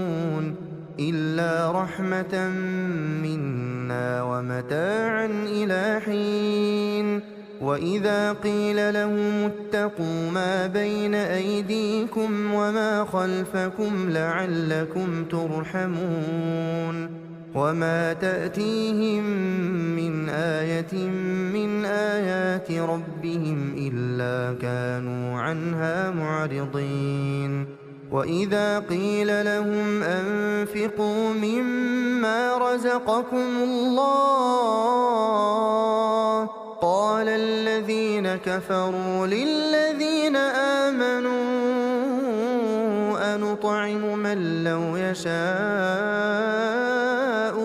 إلا رحمة منا ومتاعا إلى حين وإذا قيل لهم اتقوا ما بين أيديكم وما خلفكم لعلكم ترحمون وما تأتيهم من آية من آيات ربهم إلا كانوا عنها معرضين وإذا قيل لهم أنفقوا مما رزقكم الله قال الذين كفروا للذين آمنوا أنطعم من لو يشاء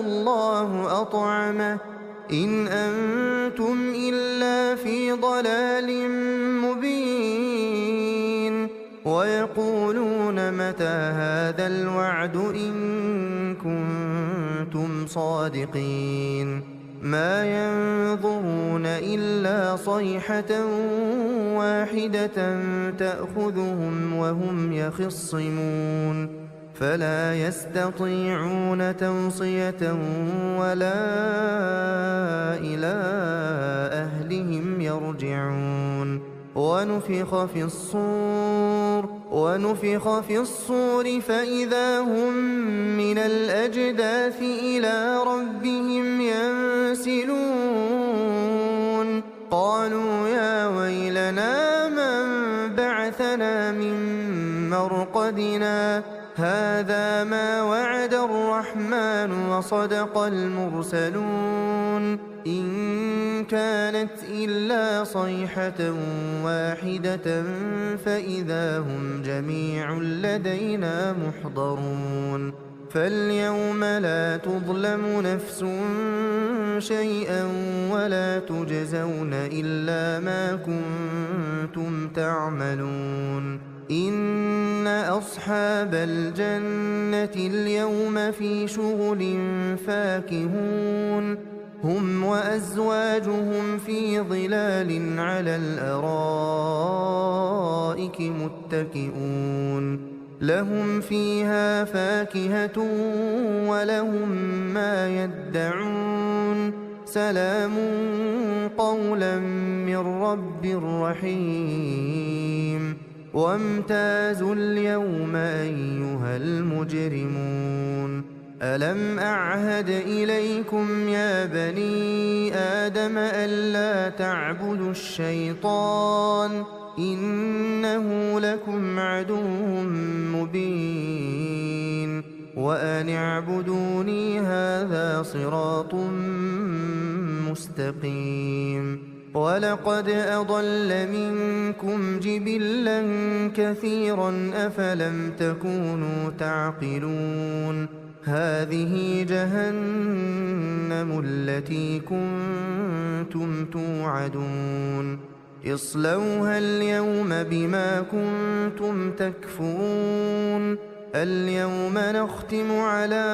الله أطعمه إن أنتم إلا في ضلال مبين ويقولون متى هذا الوعد إن كنتم صادقين ما ينظرون إلا صيحة واحدة تأخذهم وهم يخصمون فلا يستطيعون توصية ولا إلى أهلهم يرجعون ونفخ في الصور فإذا هم من الأجداث إلى ربهم ينسلون قالوا يا ويلنا من بعثنا من مرقدنا هذا ما وعد الرحمن وصدق المرسلون إن كانت إلا صيحة واحدة فإذا هم جميع لدينا محضرون فاليوم لا تظلم نفس شيئا ولا تجزون إلا ما كنتم تعملون إن أصحاب الجنة اليوم في شغل فاكهون هم وأزواجهم في ظلال على الأرائك متكئون لهم فيها فاكهة ولهم ما يدعون سلام قولا من رب رحيم وامتازوا اليوم أيها المجرمون ألم أعهد إليكم يا بني آدم ألا تعبدوا الشيطان إنه لكم عدو مبين وأن اعبدوني هذا صراط مستقيم ولقد أضل منكم جبلا كثيرا أفلم تكونوا تعقلون هذه جهنم التي كنتم توعدون اصلوها اليوم بما كنتم تكفرون اليوم نختم على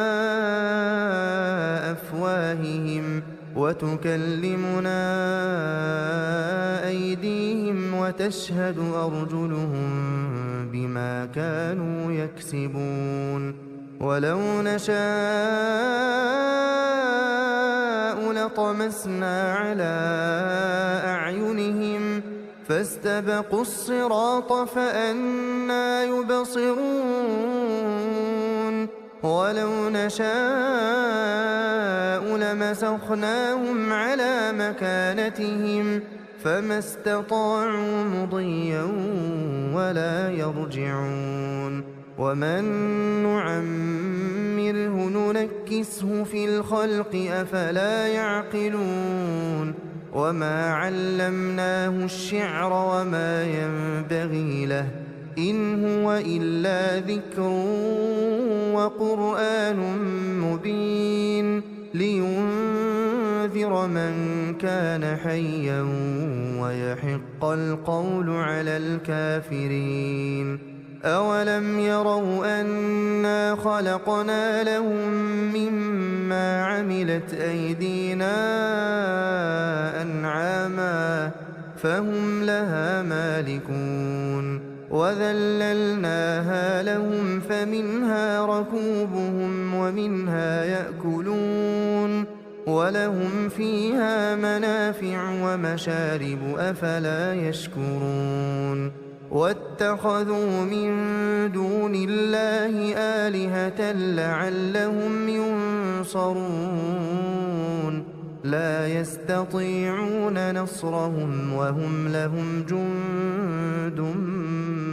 أفواههم وتكلمنا أيديهم وتشهد أرجلهم بما كانوا يكسبون ولو نشاء فطمسنا على أعينهم فاستبقوا الصراط فأنى يبصرون ولو نشاء لمسخناهم على مكانتهم فما استطاعوا مضيا ولا يرجعون ومن نعمره ننكسه في الخلق أفلا يعقلون وما علمناه الشعر وما ينبغي له إن هو إلا ذكر وقرآن مبين لينذر من كان حيا ويحق القول على الكافرين أولم يروا أنا خلقنا لهم مما عملت أيدينا أنعاما فهم لها مالكون وذللناها لهم فمنها ركوبهم ومنها يأكلون ولهم فيها منافع ومشارب أفلا يشكرون واتخذوا من دون الله آلهة لعلهم ينصرون لا يستطيعون نصرهم وهم لهم جند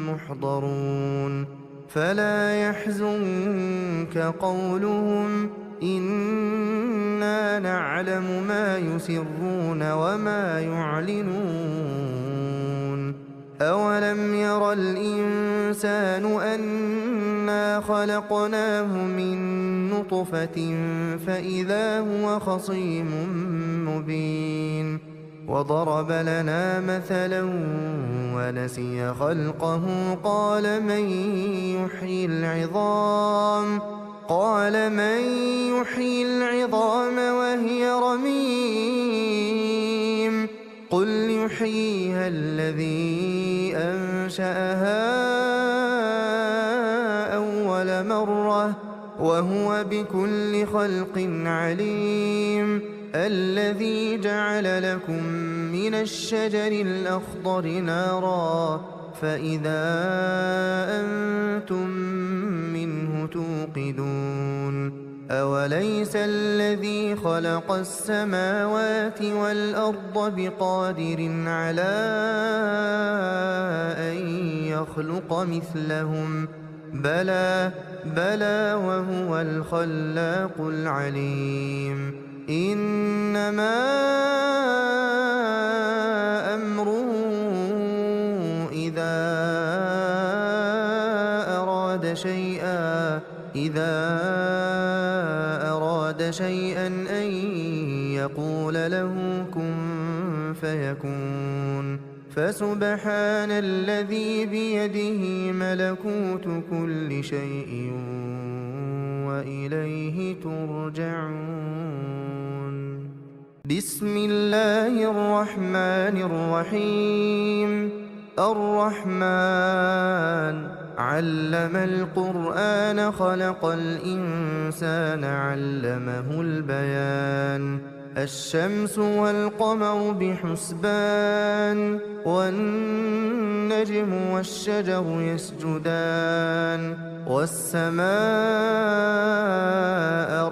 محضرون فلا يحزنك قولهم إنا نعلم ما يسرون وما يعلنون أولم ير الإنسان أنا خلقناه من نطفة فإذا هو خصيم مبين وضرب لنا مثلا ونسي خلقه قال من يحيي العظام وهي رميم قل يحييها الذي أنشأها أول مرة وهو بكل خلق عليم الذي جعل لكم من الشجر الأخضر نارا فإذا أنتم منه توقدون أوليس الذي خلق السماوات والأرض بقادر على أن يخلق مثلهم بلى وهو الخلاق العليم إنما أمره إذا أراد شيئا أن يقول له كن فيكون فسبحان الذي بيده ملكوت كل شيء وإليه ترجعون بسم الله الرحمن الرحيم الرحمن علم القرآن خلق الإنسان علمه البيان الشمس والقمر بحسبان والنجم والشجر يسجدان والسماء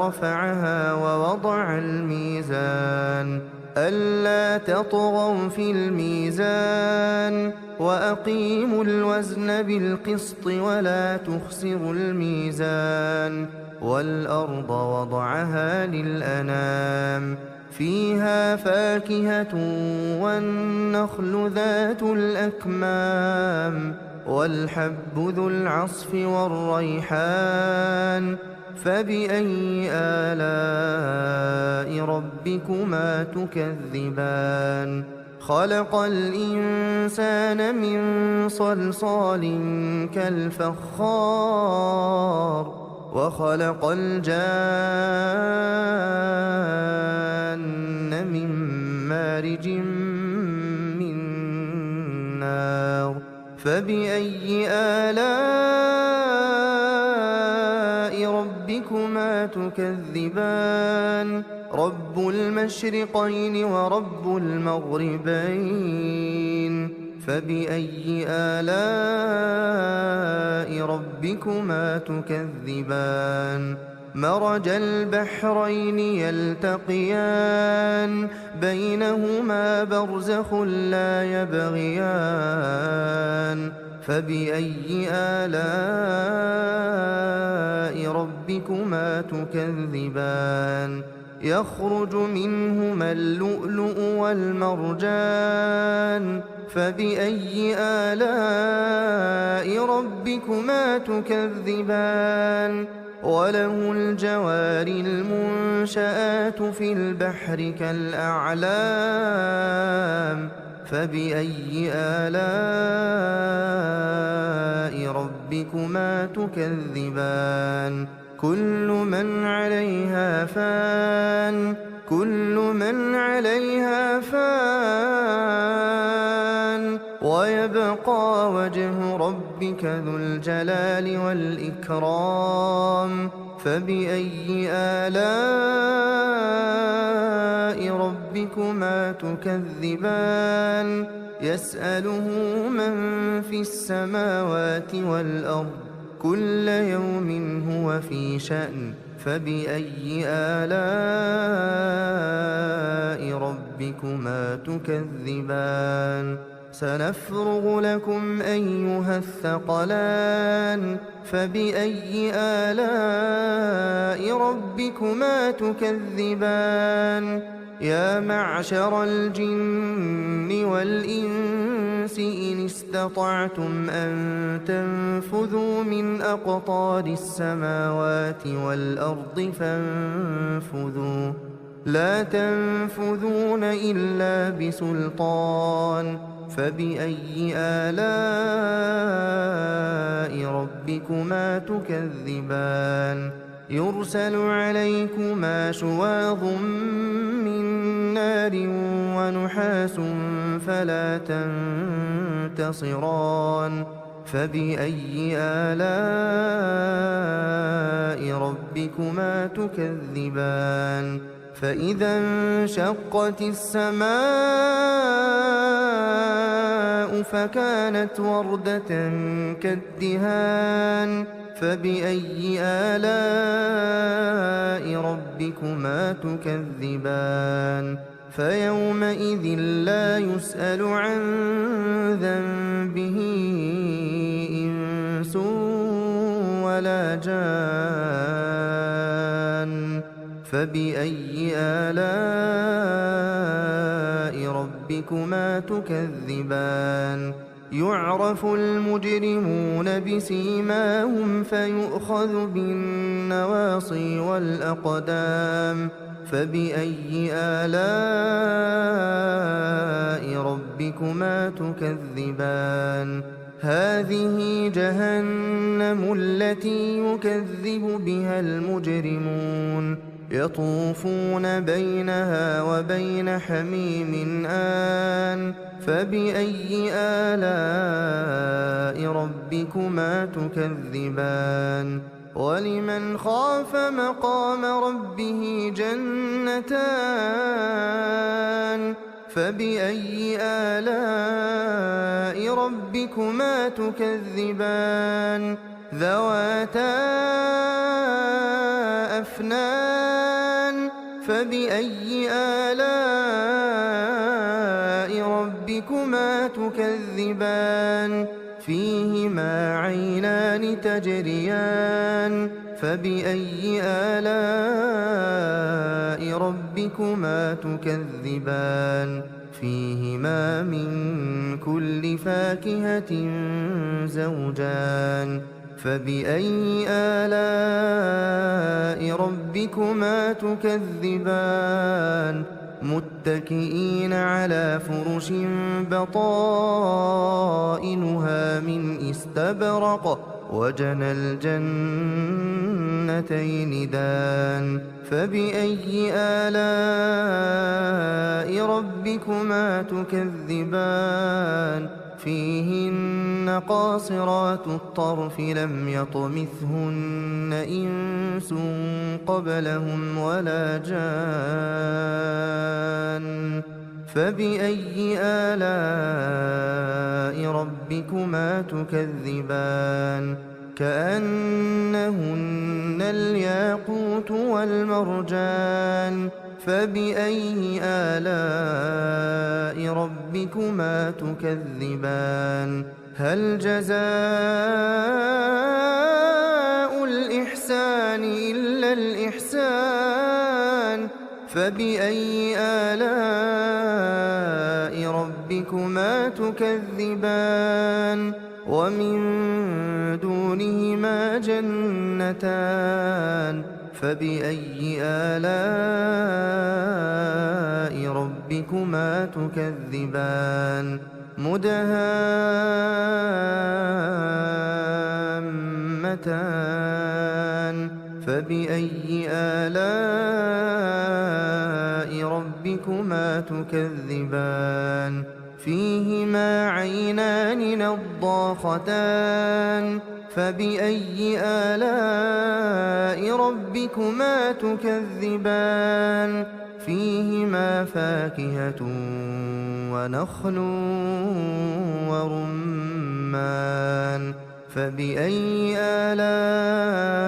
رفعها ووضع الميزان ألا تطغوا في الميزان وأقيموا الوزن بالقسط ولا تخسروا الميزان والأرض وضعها للأنام فيها فاكهة والنخل ذات الأكمام والحب ذو العصف والريحان فبأي آلاء ربكما تكذبان خلق الإنسان من صلصال كالفخار وخلق الجان من مارج من نار فبأي آلاء ربكما تكذبان رب المشرقين ورب المغربين فبأي آلاء ربكما تكذبان مرج البحرين يلتقيان بينهما برزخ لا يبغيان فبأي آلاء ربكما تكذبان يخرج منهما اللؤلؤ والمرجان فبأي آلاء ربكما تكذبان وله الجوار المنشآت في البحر كالأعلام فبأي آلاء ربكما تكذبان كل من عليها فان ويبقى وجه ربك ذو الجلال والإكرام فبأي آلاء ربكما تكذبان يسأله من في السماوات والأرض كل يوم هو في شأن فبأي آلاء ربكما تكذبان سنفرغ لكم أيها الثقلان فبأي آلاء ربكما تكذبان يا معشر الجن والإنس إن استطعتم أن تنفذوا من أقطار السماوات والأرض فانفذوا لا تنفذون إلا بسلطان فبأي آلاء ربكما تكذبان يرسل عليكما شواظ من نار ونحاس فلا تنتصران فبأي آلاء ربكما تكذبان فإذا انشقت السماء فكانت وردة كالدهان فبأي آلاء ربكما تكذبان فيومئذ لا يسأل عن ذنبه إنس ولا جان فبأي آلاء ربكما تكذبان يعرف المجرمون بسيماهم فيؤخذ بالنواصي والأقدام فبأي آلاء ربكما تكذبان هذه جهنم التي يكذب بها المجرمون يطوفون بينها وبين حميم آن فبأي آلاء ربكما تكذبان ولمن خاف مقام ربه جنتان فبأي آلاء ربكما تكذبان ذواتا أفنان فبأي آلاء ربكما تكذبان فيهما عينان تجريان فبأي آلاء ربكما تكذبان فيهما من كل فاكهة زوجان فبأي آلاء ربكما تكذبان متكئين على فرش بطائنها من استبرق وجنى الجنتين دان فبأي آلاء ربكما تكذبان فيهن هن قاصرات الطرف لم يطمثهن إنس قبلهم ولا جان فبأي آلاء ربكما تكذبان كأنهن الياقوت والمرجان فبأي آلاء ربكما تكذبان هل جزاء الإحسان إلا الإحسان فبأي آلاء ربكما تكذبان ومن دونهما جنتان فبأي آلاء ربكما تكذبان مدهامتان فبأي آلاء ربكما تكذبان فيهما عينان نضاختان فبأي آلاء ربكما تكذبان فيهما فاكهة ونخل ورمان فبأي آلاء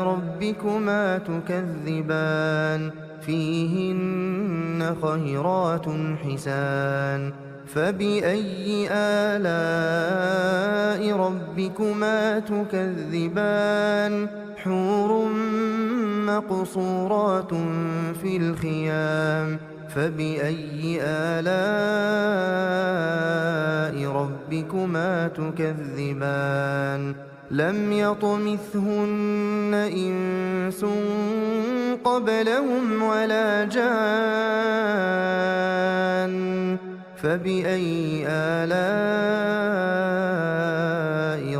ربكما تكذبان فيهن خيرات حسان فبأي آلاء ربكما تكذبان حور مقصورات في الخيام فبأي آلاء ربكما تكذبان لم يطمثهن إنس قبلهم ولا جان فبأي آلاء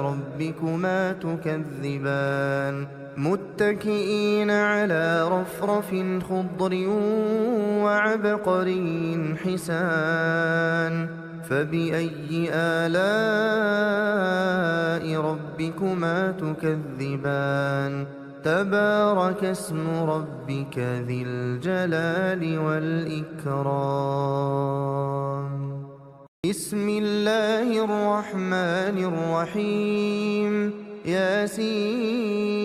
ربكما تكذبان متكئين على رفرف خضر وعبقري حسان فبأي آلاء ربكما تكذبان تبارك اسم ربك ذي الجلال والإكرام بسم الله الرحمن الرحيم ياسين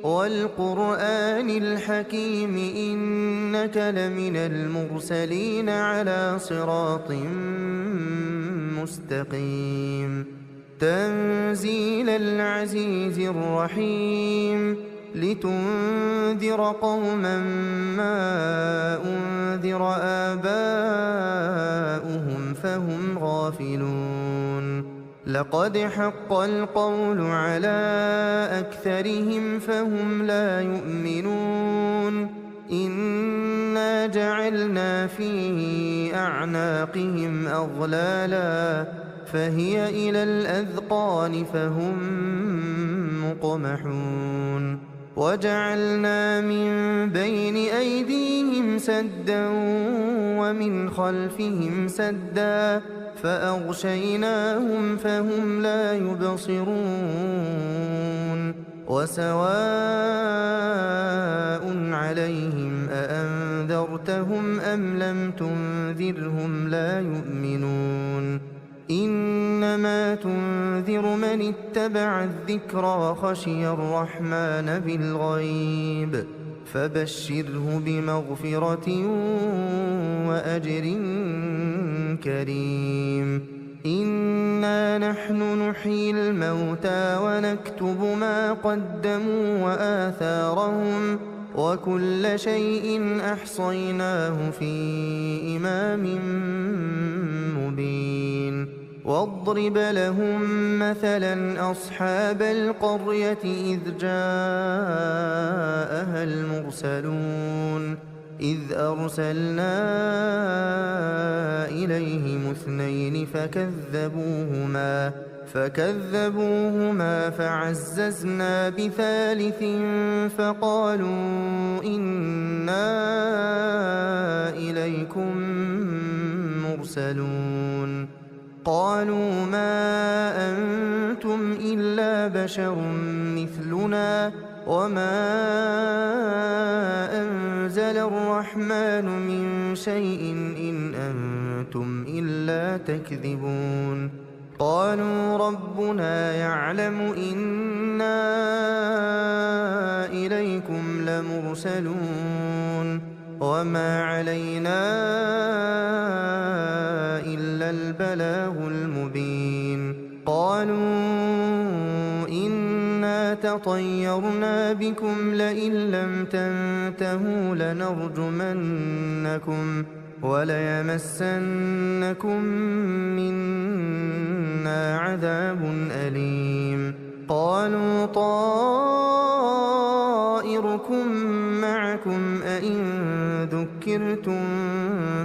والقرآن الحكيم إنك لمن المرسلين على صراط مستقيم تنزيل العزيز الرحيم لتنذر قوما ما أنذر آباؤهم فهم غافلون لقد حق القول على أكثرهم فهم لا يؤمنون إنا جعلنا في أعناقهم أغلالا فهي إلى الأذقان فهم مقمحون وجعلنا من بين أيديهم سدا ومن خلفهم سدا فأغشيناهم فهم لا يبصرون وسواء عليهم أأنذرتهم أم لم تنذرهم لا يؤمنون إنما تنذر من اتبع الذكر وخشي الرحمن بالغيب فبشره بمغفرة وأجر كريم إنا نحن نحيي الموتى ونكتب ما قدموا وآثارهم وكل شيء أحصيناه في إمام مبين واضرب لهم مثلا أصحاب القرية إذ جاءها المرسلون إذ أرسلنا إليهم اثنين فكذبوهما فعززنا بثالث فقالوا إنا إليكم مرسلون قالوا ما أنتم إلا بشر مثلنا وما أنزل الرحمن من شيء إن أنتم إلا تكذبون قالوا ربنا يعلم إنا إليكم لمرسلون وما علينا إلا البلاغ المبين قالوا إنا تطيرنا بكم لئن لم تنتهوا لنرجمنكم وليمسنكم منا عذاب أليم قالوا طائركم معكم أئن ذكرتم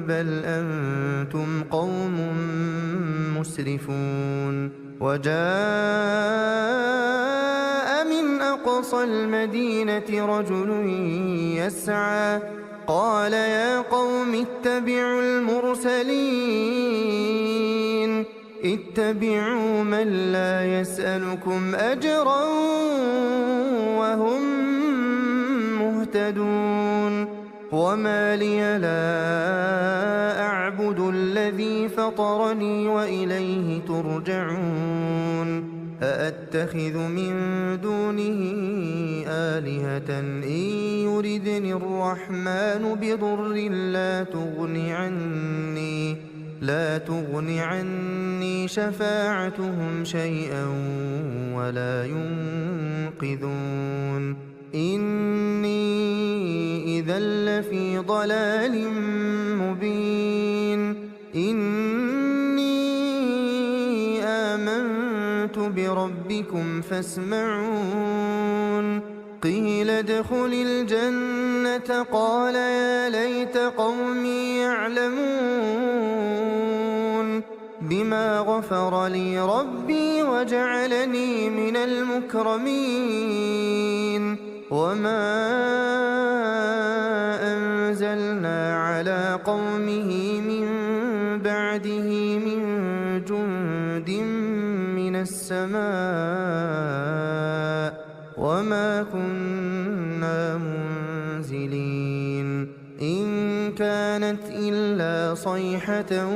بل أنتم قوم مسرفون وجاء من أقصى المدينة رجل يسعى قال يا قوم اتبعوا المرسلين اتبعوا من لا يسألكم أجرا وهم مهتدون وما لي لا أعبد الذي فطرني وإليه ترجعون أأتخذ من دونه آلهة إن يردني الرحمن بضر لا تغن عني شفاعتهم شيئا ولا ينقذون إني إذا لفي ضلال مبين إني آمنت بربكم فاسمعون قيل ادخل الجنة قال يا ليت قومي يعلمون بما غفر لي ربي وجعلني من المكرمين وما أنزلنا على قومه من بعده من جند من السماء وما كنا منزلين إن كانت إلا صيحة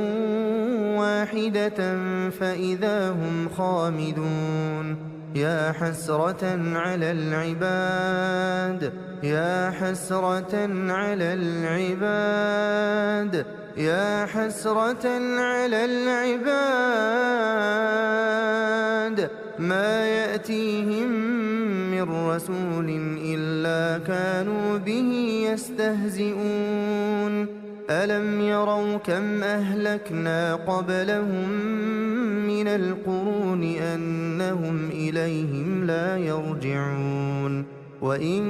واحدة فإذا هم خامدون يا حسرة على العباد يا حسرة على العباد يا حسرة على العباد ما يأتيهم من رسول إلا كانوا به يستهزئون ألم يروا كم أهلكنا قبلهم من القرون أنهم إليهم لا يرجعون وإن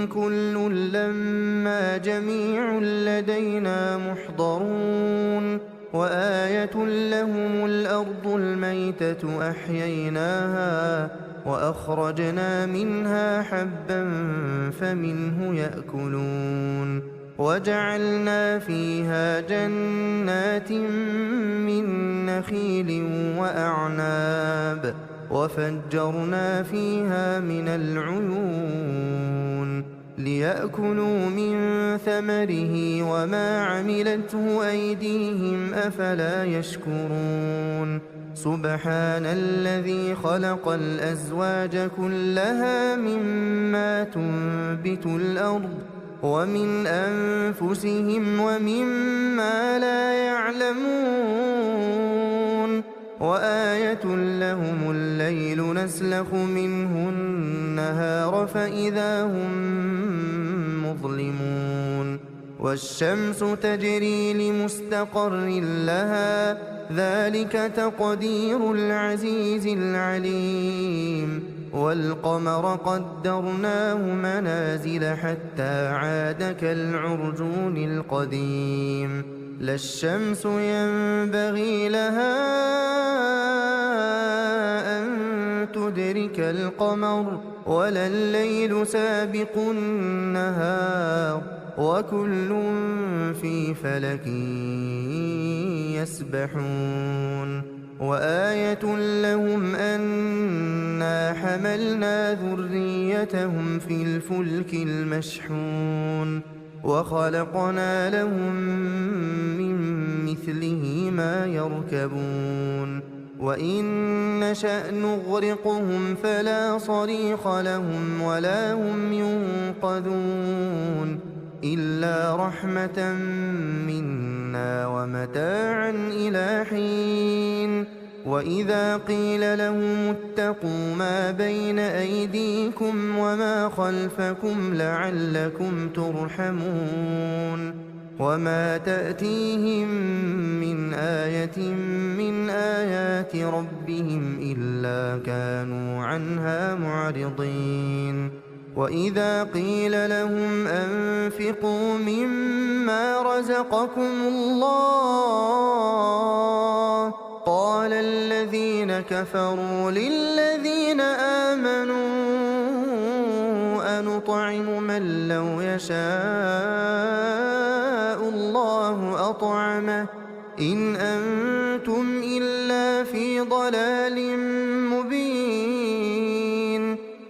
كل لما جميع لدينا محضرون وآية لهم الأرض الميتة أحييناها وأخرجنا منها حبا فمنه يأكلون وجعلنا فيها جنات من نخيل وأعناب وفجرنا فيها من العيون ليأكلوا من ثمره وما عملته أيديهم أفلا يشكرون سبحان الذي خلق الأزواج كلها مما تنبت الأرض ومن أنفسهم ومما لا يعلمون وآية لهم الليل نسلخ منه النهار فإذا هم مظلمون والشمس تجري لمستقر لها ذلك تقدير العزيز العليم والقمر قدرناه منازل حتى عاد كالعرجون القديم لا الشمس ينبغي لها أن تدرك القمر ولا الليل سابق النهار وكل في فلك يسبحون وآية لهم أنا حملنا ذريتهم في الفلك المشحون وخلقنا لهم من مثله ما يركبون وإن نشأ نغرقهم فلا صريخ لهم ولا هم ينقذون إلا رحمة منا ومتاعا إلى حين وإذا قيل لهم اتقوا ما بين أيديكم وما خلفكم لعلكم ترحمون وما تأتيهم من آية من آيات ربهم إلا كانوا عنها معرضين وإذا قيل لهم أنفقوا مما رزقكم الله قال الذين كفروا للذين آمنوا أنطعم من لو يشاء الله أطعمه إن أنتم إلا في ضلال مبين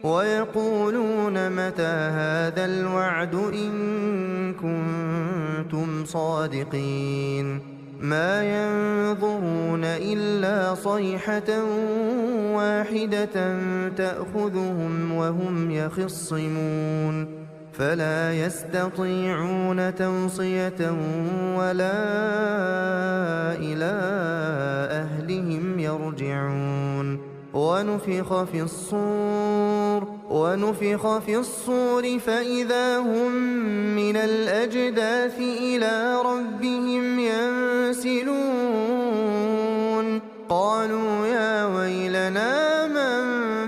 ويقولون متى هذا الوعد إن كنتم صادقين ما ينظرون إلا صيحة واحدة تأخذهم وهم يخصمون فلا يستطيعون توصية ولا إلى أهلهم يرجعون ونفخ في الصور فإذا هم من الأجداث إلى ربهم ينسلون قالوا يا ويلنا من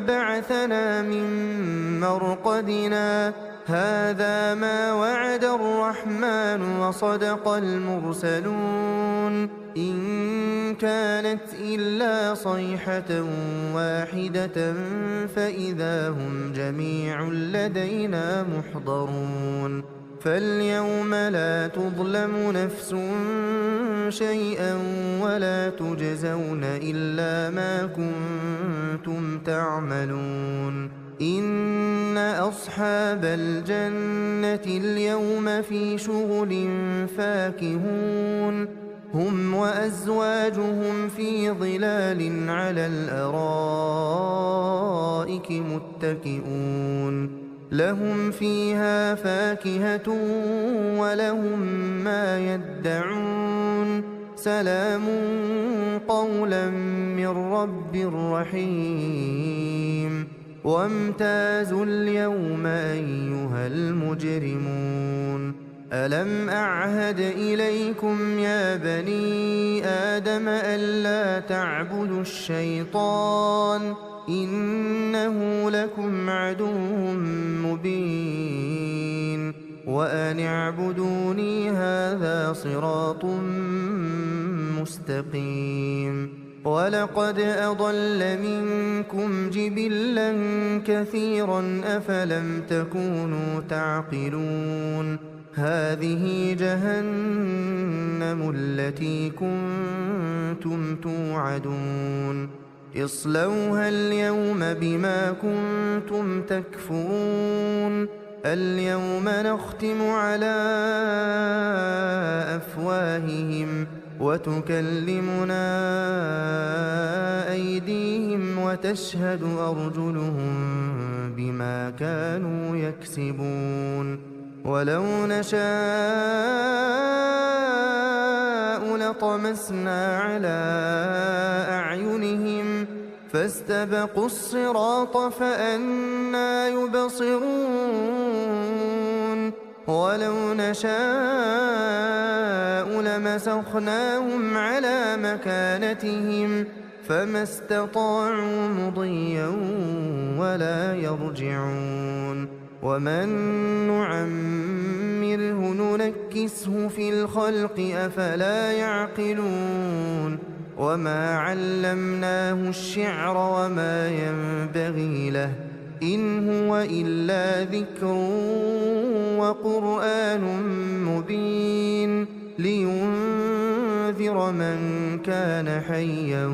بعثنا من مرقدنا هذا ما وعد الرحمن وصدق المرسلون إن كانت إلا صيحة واحدة فإذا هم جميع لدينا محضرون فاليوم لا تظلم نفس شيئا ولا تجزون إلا ما كنتم تعملون إن أصحاب الجنة اليوم في شغل فاكهون هم وأزواجهم في ظلال على الأرائك متكئون لهم فيها فاكهة ولهم ما يدعون سلام قولا من رب رحيم وامتازوا اليوم أيها المجرمون ألم أعهد إليكم يا بني آدم ألا تعبدوا الشيطان إنه لكم عدو مبين وأن اعبدوني هذا صراط مستقيم ولقد أضل منكم جبلا كثيرا أفلم تكونوا تعقلون هذه جهنم التي كنتم توعدون اصلوها اليوم بما كنتم تكفرون اليوم نختم على أفواههم وتكلمنا أيديهم وتشهد أرجلهم بما كانوا يكسبون ولو نشاء لطمسنا على أعينهم فاستبقوا الصراط فأنى يبصرون ولو نشاء لمسخناهم على مكانتهم فما استطاعوا مضيا ولا يرجعون ومن نعمره ننكسه في الخلق أفلا يعقلون وما علمناه الشعر وما ينبغي له إن هو إلا ذكر وقرآن مبين لينذر لينذر من كان حيا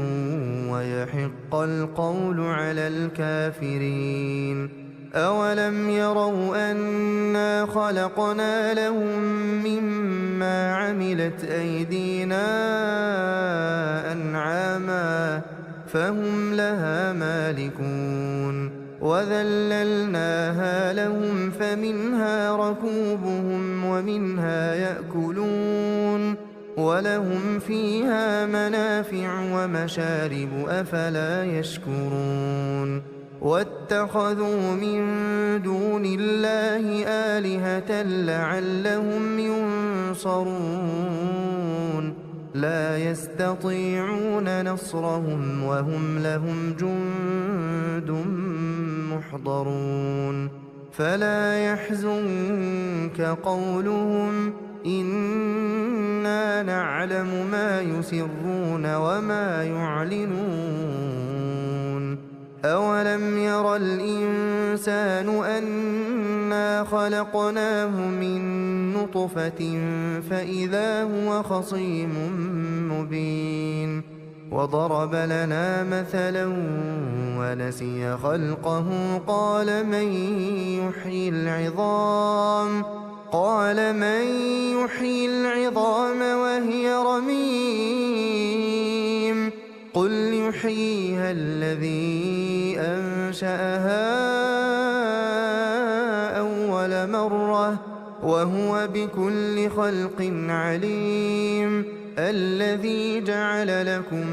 ويحق القول على الكافرين. أولم يروا أنا خلقنا لهم مما عملت أيدينا أنعاما فهم لها مالكون وذللناها لهم فمنها ركوبهم ومنها يأكلون ولهم فيها منافع ومشارب أفلا يشكرون. واتخذوا من دون الله آلهة لعلهم ينصرون لا يستطيعون نصرهم وهم لهم جند محضرون. فلا يحزنك قولهم إنا نعلم ما يسرون وما يعلنون. أولم ير الإنسان أنا خلقناه من نطفة فإذا هو خصيم مبين. وضرب لنا مثلا ونسي خلقه قال من يحيي العظام وهي رميم قل يحييها الذي أنشأها أول مرة وهو بكل خلق عليم. الذي جعل لكم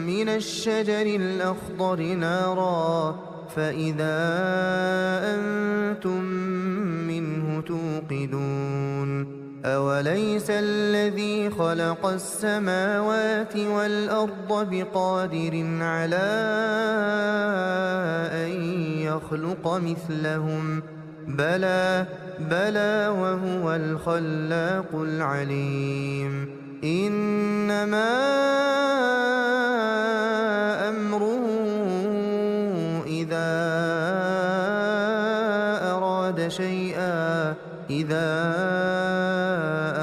من الشجر الأخضر نارا فإذا أنتم منه توقدون. أوليس الذي خلق السماوات والأرض بقادر على أن يخلق مثلهم بلى وهو الخلاق العليم. إنما أمره إذا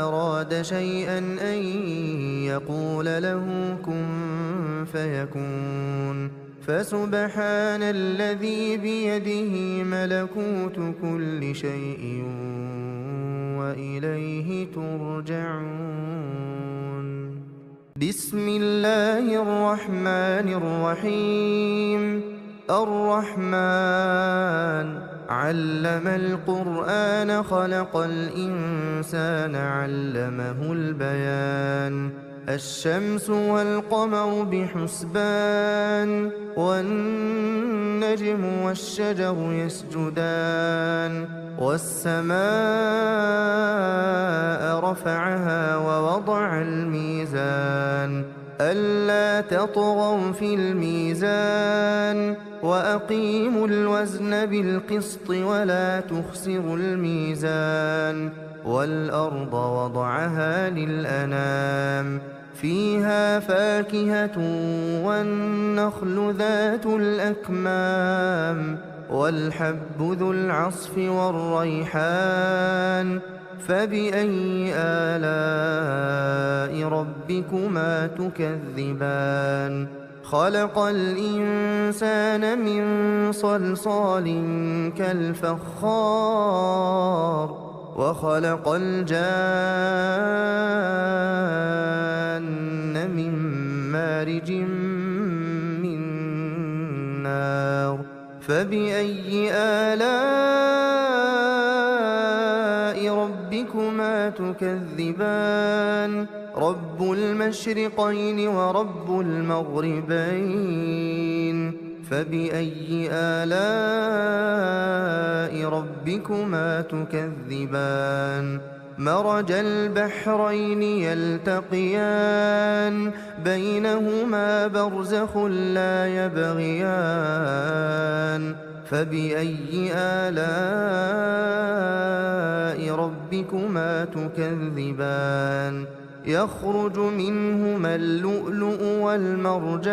أراد شيئا أن يقول له كن فيكون. فسبحان الذي بيده ملكوت كل شيء وإليه ترجعون. بسم الله الرحمن الرحيم. الرحمن علم القرآن خلق الإنسان علمه البيان. الشمس والقمر بحسبان والنجم والشجر يسجدان. والسماء رفعها ووضع الميزان ألا تطغوا في الميزان وأقيموا الوزن بالقسط ولا تخسروا الميزان. والأرض وضعها للأنام فيها فاكهة والنخل ذات الأكمام والحب ذو العصف والريحان. فبأي آلاء ربكما تكذبان. خلق الإنسان من صلصال كالفخار وخلق الجان من مارج من نار. فبأي آلاء ربكما تكذبان. رب المشرقين ورب المغربين. فبأي آلاء ربكما تكذبان. مرج البحرين يلتقيان بينهما برزخ لا يبغيان. فبأي آلاء ربكما تكذبان. يخرج منهما اللؤلؤ والمرجان.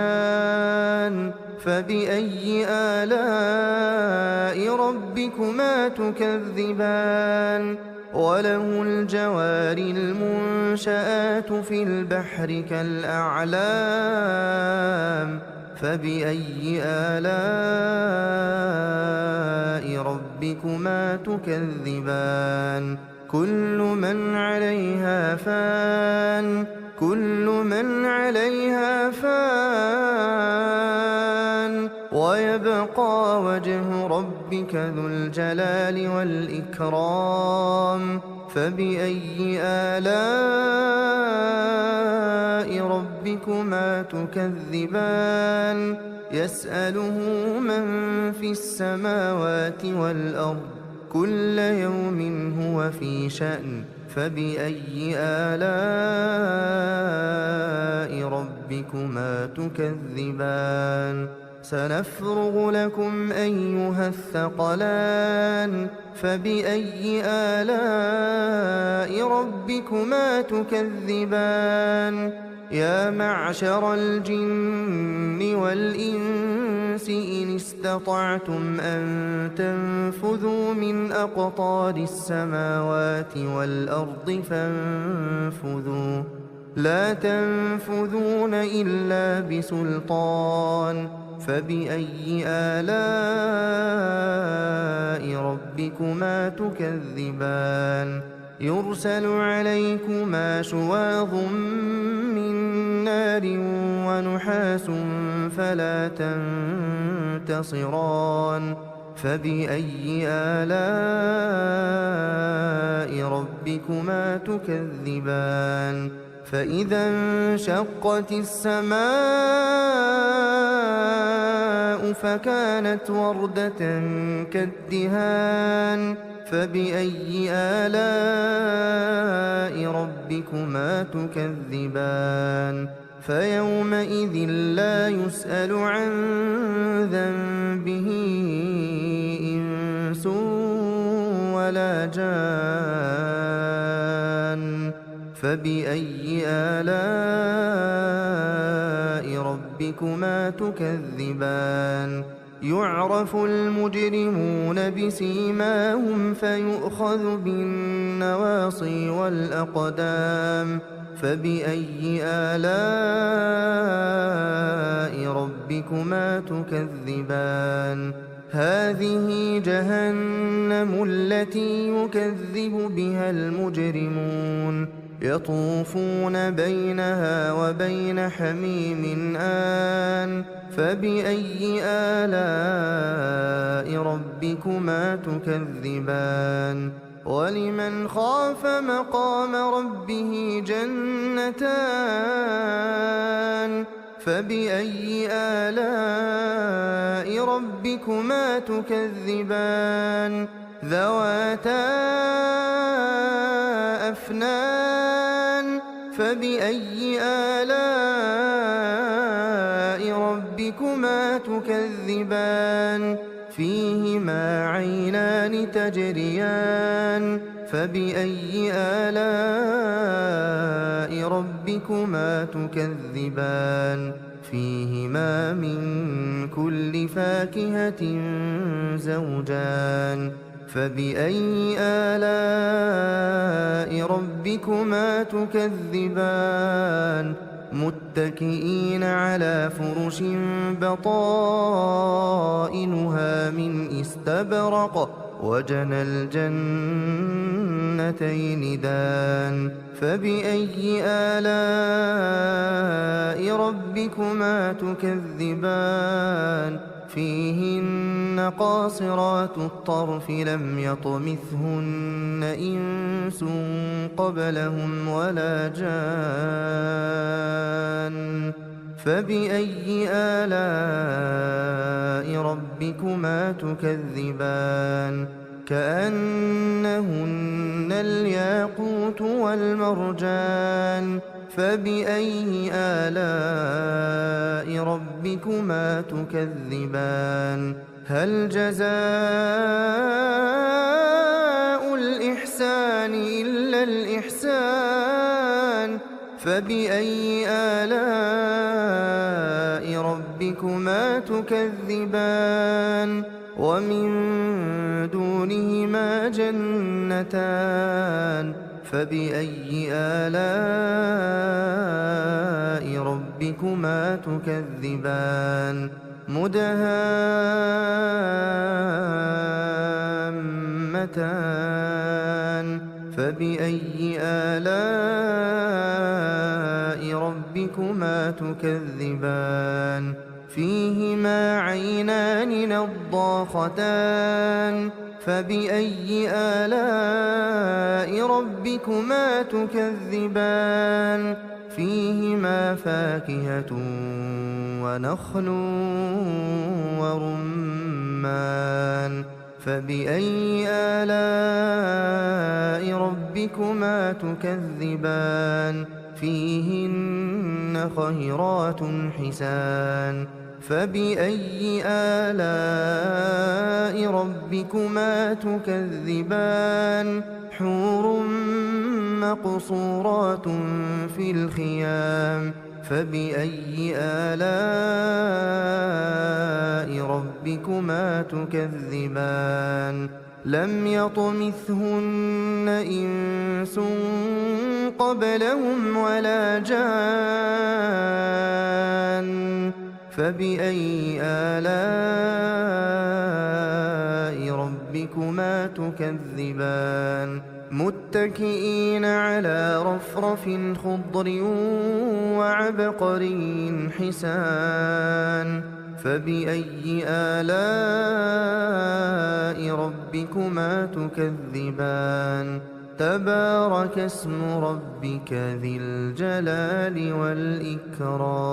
فبأي آلاء ربكما تكذبان. وله الجوار المنشآت في البحر كالأعلام فبأي آلاء ربكما تكذبان كل من عليها فان ويبقى وجه ربك ذو الجلال والإكرام فبأي آلاء ربكما تكذبان يسأله من في السماوات والأرض كل يوم هو في شأن فبأي آلاء ربكما تكذبان سنفرغ لكم أيها الثقلان فبأي آلاء ربكما تكذبان يا معشر الجن والإنس إن استطعتم أن تنفذوا من أقطار السماوات والأرض فانفذوا لا تنفذون إلا بسلطان فبأي آلاء ربكما تكذبان يرسل عليكما شواظ من نار ونحاس فلا تنتصران فبأي آلاء ربكما تكذبان فإذا انشقت السماء فكانت وردة كالدهان فبأي آلاء ربكما تكذبان فيومئذ لا يسأل عن ذنبه إنس ولا جان فبأي آلاء ربكما تكذبان يعرف المجرمون بسيماهم فيؤخذ بالنواصي والأقدام فبأي آلاء ربكما تكذبان هذه جهنم التي يكذب بها المجرمون يطوفون بينها وبين حميم آن فبأي آلاء ربكما تكذبان ولمن خاف مقام ربه جنتان فبأي آلاء ربكما تكذبان ذواتا أفنان فبأي آلاء ربكما تكذبان فيهما عينان تجريان فبأي آلاء ربكما تكذبان فيهما من كل فاكهة زوجان فبأي آلاء ربكما تكذبان متكئين على فرش بطائنها من استبرق وجنى الجنتين دان فبأي آلاء ربكما تكذبان فيهن قاصرات الطرف لم يطمثهن إنس قبلهم ولا جان فبأي آلاء ربكما تكذبان كأنهن الياقوت والمرجان فبأي آلاء ربكما تكذبان هل جزاء الإحسان إلا الإحسان فبأي آلاء ربكما تكذبان ومن دونهما جنتان فبأي آلاء ربكما تكذبان مدهامتان فبأي آلاء ربكما تكذبان فيهما عينان نضاختان فبأي آلاء ربكما تكذبان فيهما فاكهة ونخل ورمان فبأي آلاء ربكما تكذبان فيهن خيرات حسان فبأي آلاء ربكما تكذبان حور مقصورات في الخيام فبأي آلاء ربكما تكذبان لم يطمثهن إنس قبلهم ولا جان فبأي آلاء ربكما تكذبان متكئين على رفرف خضر وعبقري حسان فبأي آلاء ربكما تكذبان تبارك اسم ربك ذي الجلال والإكرام